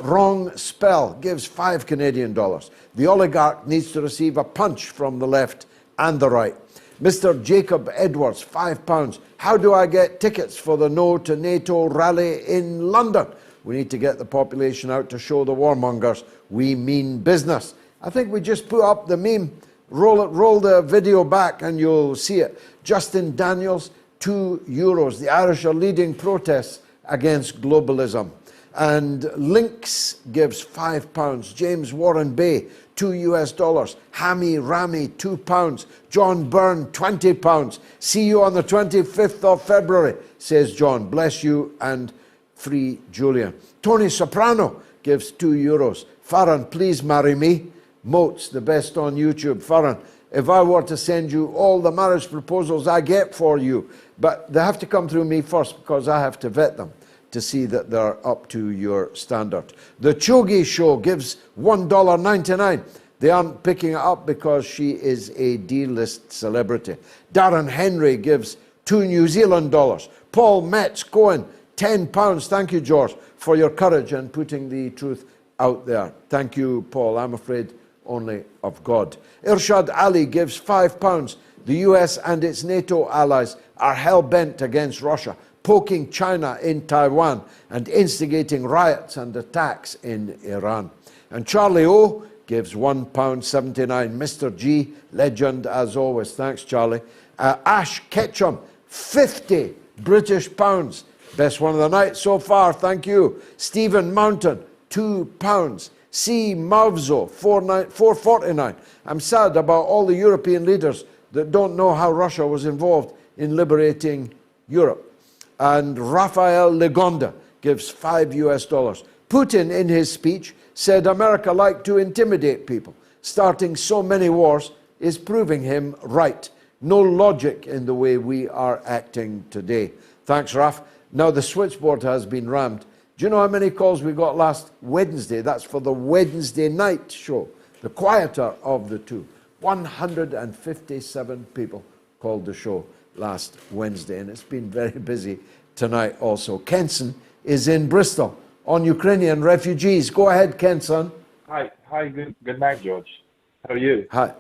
Speaker 2: Wrong Spell gives 5 Canadian dollars. The oligarch needs to receive a punch from the left and the right. Mr. Jacob Edwards, £5. How do I get tickets for the No to NATO rally in London? We need to get the population out to show the warmongers we mean business. I think we just put up the meme. Roll the video back and you'll see it. Justin Daniels, €2. The Irish are leading protests against globalism. And Lynx gives £5. James Warren Bay, $2. Hammy Rami, £2. John Byrne, £20. See you on the 25th of February, says John. Bless you and free Julian. Tony Soprano gives €2. Faran, please marry me. MOATS, the best on YouTube. Faran, if I were to send you all the marriage proposals I get for you, but they have to come through me first because I have to vet them to see that they're up to your standard. The Chogi Show gives $1.99. They aren't picking it up because she is a D-list celebrity. Darren Henry gives $2 New Zealand dollars. Paul Metz Cohen, £10. Thank you, George, for your courage and putting the truth out there. Thank you, Paul. I'm afraid only of God. Irshad Ali gives £5. The US and its NATO allies are hell-bent against Russia, poking China in Taiwan and instigating riots and attacks in Iran. And Charlie O gives £1.79. Mr. G, legend as always. Thanks, Charlie. Ash Ketchum, 50 British pounds. Best one of the night so far, thank you. Stephen Mountain, £2. C. Mavzo, $4.49. I'm sad about all the European leaders that don't know how Russia was involved in liberating Europe. And Rafael Legonda gives $5. Putin, in his speech, said America liked to intimidate people. Starting so many wars is proving him right. No logic in the way we are acting today. Thanks, Raf. Now the switchboard has been rammed. Do you know how many calls we got last Wednesday? That's for the Wednesday night show, the quieter of the two. 157 people called the show last Wednesday, and it's been very busy tonight also. Kenson is in Bristol on Ukrainian refugees. Go ahead, Kenson.
Speaker 21: Hi, good night, George. How are you?
Speaker 2: Hi.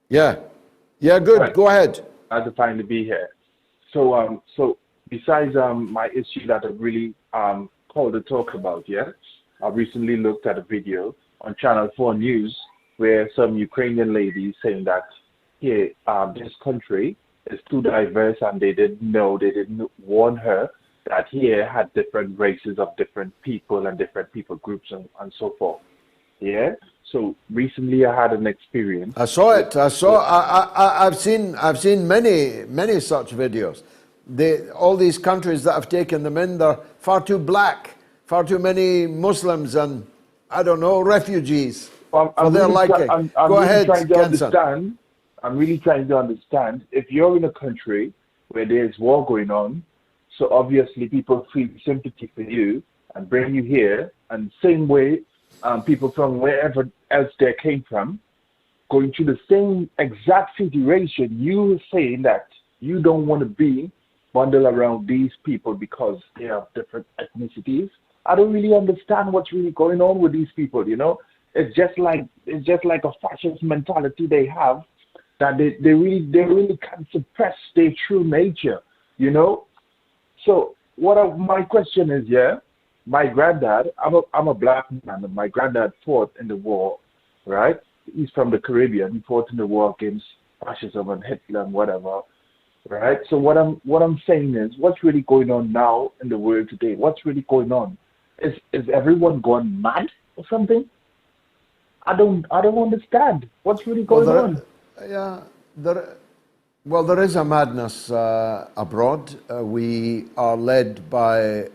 Speaker 2: Yeah, good. Right. Go ahead.
Speaker 21: Glad to finally be here. So, besides my issue that I really called to talk about, I recently looked at a video on Channel 4 News where some Ukrainian ladies saying that here, this country is too diverse and they didn't warn her that here had different races of different people and different people groups and so forth. Yeah. So recently I had an experience.
Speaker 2: I saw it. I've seen many such videos. All these countries that have taken them in, they're far too black, far too many Muslims and, I don't know, refugees for their liking.
Speaker 21: I'm
Speaker 2: Go ahead,
Speaker 21: trying to understand I'm really trying to understand, if you're in a country where there's war going on, so obviously people feel sympathy for you and bring you here, and same way people from wherever else they came from, going through the same exact situation, you saying that you don't want to be bundled around these people because they have different ethnicities. I don't really understand what's really going on with these people, you know? It's just like a fascist mentality they have, that they really can't suppress their true nature, you know? So my question is, my granddad, I'm a black man, and my granddad fought in the war, right? He's from the Caribbean. He fought in the war against fascism and Hitler and whatever, right? So what I'm saying is, what's really going on now in the world today? What's really going on? Is everyone gone mad or something? I don't understand what's really going on.
Speaker 2: There is a madness abroad. We are led by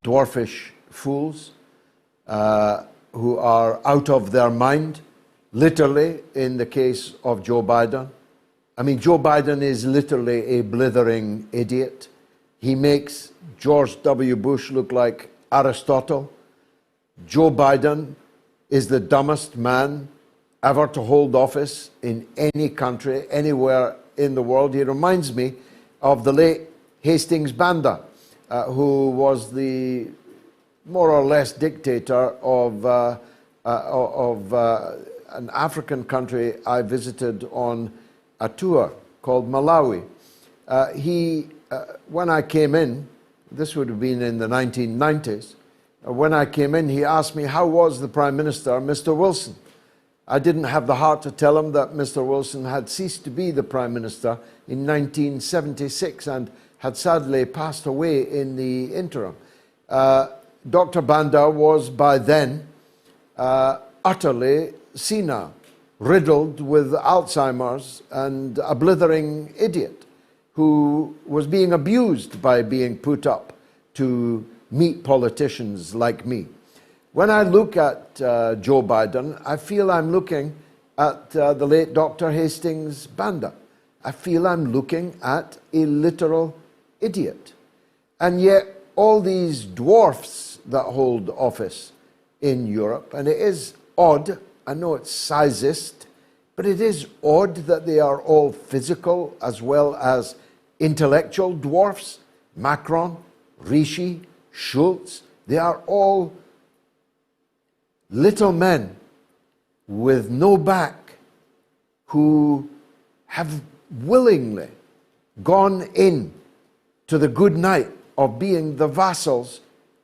Speaker 2: dwarfish fools who are out of their mind, literally, in the case of Joe Biden. I mean, Joe Biden is literally a blithering idiot. He makes George W. Bush look like Aristotle. Joe Biden is the dumbest man ever to hold office in any country, anywhere in the world. He reminds me of the late Hastings Banda, who was the more or less dictator of an African country I visited on a tour called Malawi. When I came in, this would have been in the 1990s, when I came in, he asked me, how was the Prime Minister, Mr. Wilson? I didn't have the heart to tell him that Mr. Wilson had ceased to be the Prime Minister in 1976 and had sadly passed away in the interim. Dr. Banda was by then utterly senile, riddled with Alzheimer's, and a blithering idiot who was being abused by being put up to meet politicians like me. When I look at Joe Biden, I feel I'm looking at the late Dr. Hastings Banda. I feel I'm looking at a literal idiot. And yet all these dwarfs that hold office in Europe, and it is odd, I know it's sizist, but it is odd that they are all physical as well as intellectual dwarfs. Macron, Rishi, Schultz, they are all little men with no back who have willingly gone in to the good night of being the vassals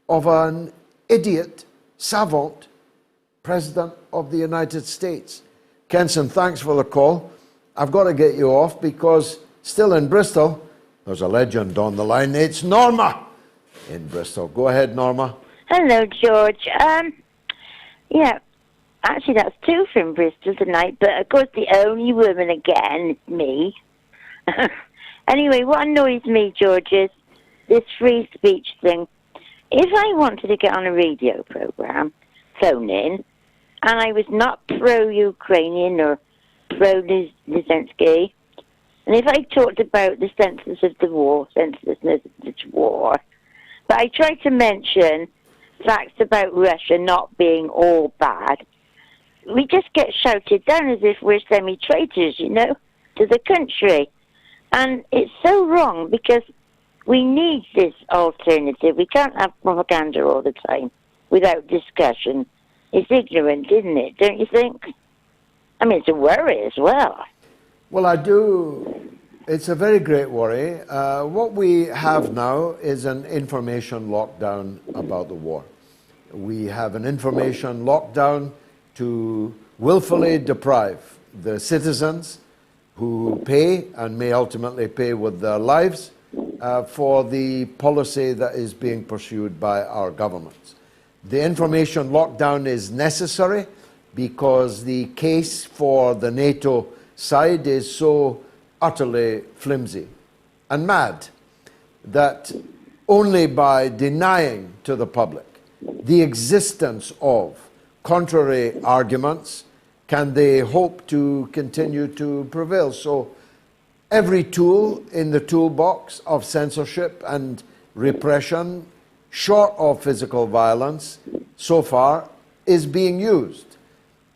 Speaker 2: of an idiot, savant President of the United States. Kenson, thanks for the call. I've got to get you off because still in Bristol, there's a legend on the line. It's Norma in Bristol. Go ahead, Norma.
Speaker 1: Hello, George. Yeah, actually that's two from Bristol tonight, but of course the only woman again is me. Anyway, what annoys me, George, is this free speech thing. If I wanted to get on a radio program, phone in, and I was not pro-Ukrainian or pro-Zelensky, and if I talked about the senselessness of the war, but I tried to mention facts about Russia not being all bad, we just get shouted down as if we're semi-traitors, you know, to the country. And it's so wrong because we need this alternative. We can't have propaganda all the time without discussion. It's ignorant, isn't it? Don't you think? I mean, it's a worry as well.
Speaker 2: Well, I do. It's a very great worry. What we have now is an information lockdown about the war. We have an information lockdown to willfully deprive the citizens who pay and may ultimately pay with their lives for the policy that is being pursued by our governments. The information lockdown is necessary because the case for the NATO side is so utterly flimsy and mad that only by denying to the public the existence of contrary arguments can they hope to continue to prevail? So every tool in the toolbox of censorship and repression, short of physical violence, so far is being used.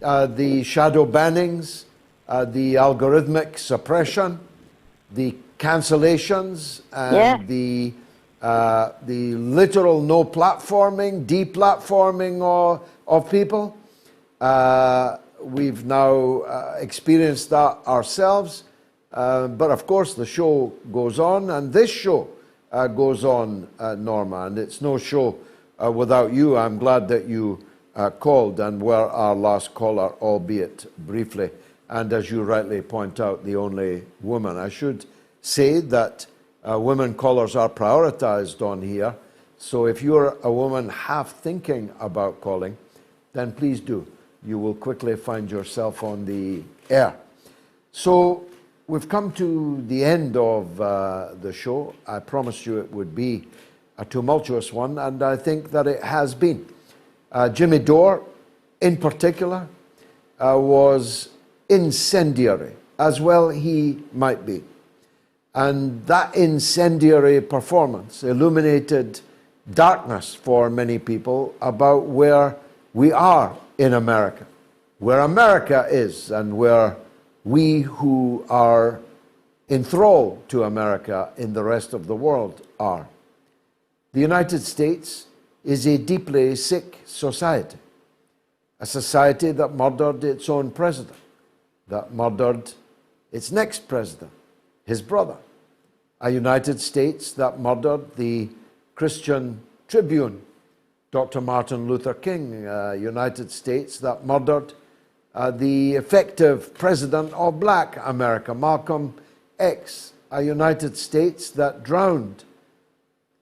Speaker 2: The shadow bannings, the algorithmic suppression, the cancellations, and the literal no platforming, deplatforming of people. We've now experienced that ourselves. But of course, the show goes on, and this show goes on, Norma, and it's no show without you. I'm glad that you called and were our last caller, albeit briefly, and as you rightly point out, the only woman. I should say that women callers are prioritized on here, so if you're a woman half thinking about calling, then please do. You will quickly find yourself on the air. So we've come to the end of the show. I promised you it would be a tumultuous one, and I think that it has been. Jimmy Dore, in particular, was incendiary, as well he might be. And that incendiary performance illuminated darkness for many people about where we are in America, where America is, and where we who are enthralled to America in the rest of the world are. The United States is a deeply sick society, a society that murdered its own president, that murdered its next president, his brother, a United States that murdered the Christian Tribune, Dr. Martin Luther King, a United States that murdered the effective president of Black America, Malcolm X, a United States that drowned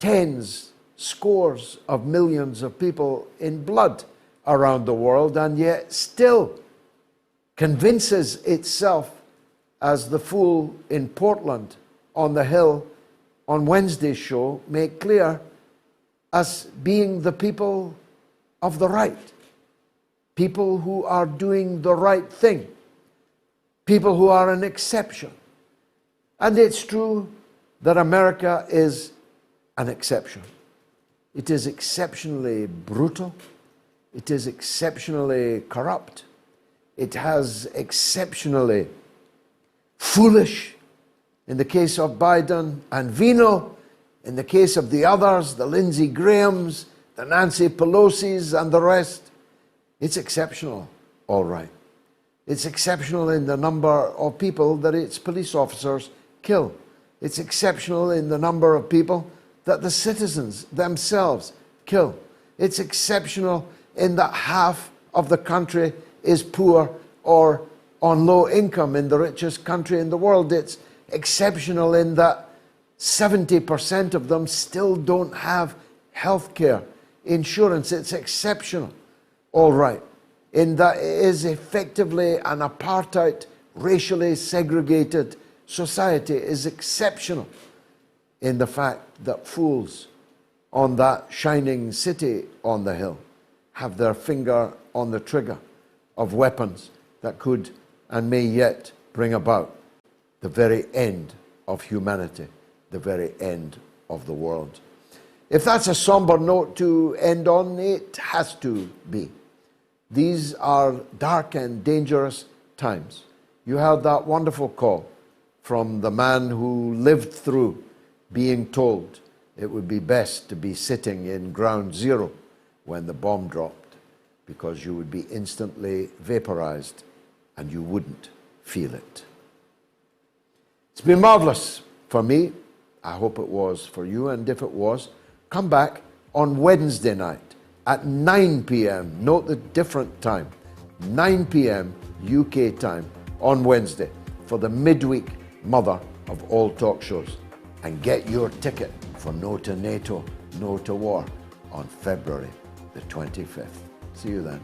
Speaker 2: tens, scores of millions of people in blood around the world, and yet still convinces itself, as the fool in Portland on the Hill on Wednesday's show made clear, as being the people of the right, people who are doing the right thing, people who are an exception. And it's true that America is an exception. It is exceptionally brutal. It is exceptionally corrupt. It has exceptionally foolish, in the case of Biden, and venal, in the case of the others, the Lindsey Grahams, the Nancy Pelosi's, and the rest. It's exceptional, all right. It's exceptional in the number of people that its police officers kill. It's exceptional in the number of people that the citizens themselves kill. It's exceptional in that half of the country is poor or on low income in the richest country in the world. It's exceptional in that 70% of them still don't have health care insurance. It's exceptional, all right, in that it is effectively an apartheid, racially segregated society. It is exceptional in the fact that fools on that shining city on the hill have their finger on the trigger of weapons that could and may yet bring about the very end of humanity, the very end of the world. If that's a somber note to end on, it has to be. These are dark and dangerous times. You heard that wonderful call from the man who lived through being told it would be best to be sitting in ground zero when the bomb dropped, because you would be instantly vaporized and you wouldn't feel it. It's been marvelous for me. I hope it was for you, and if it was, come back on Wednesday night at 9 p.m. Note the different time, 9 p.m. UK time on Wednesday for the midweek mother of all talk shows. And get your ticket for No to NATO, No to War on February the 25th. See you then.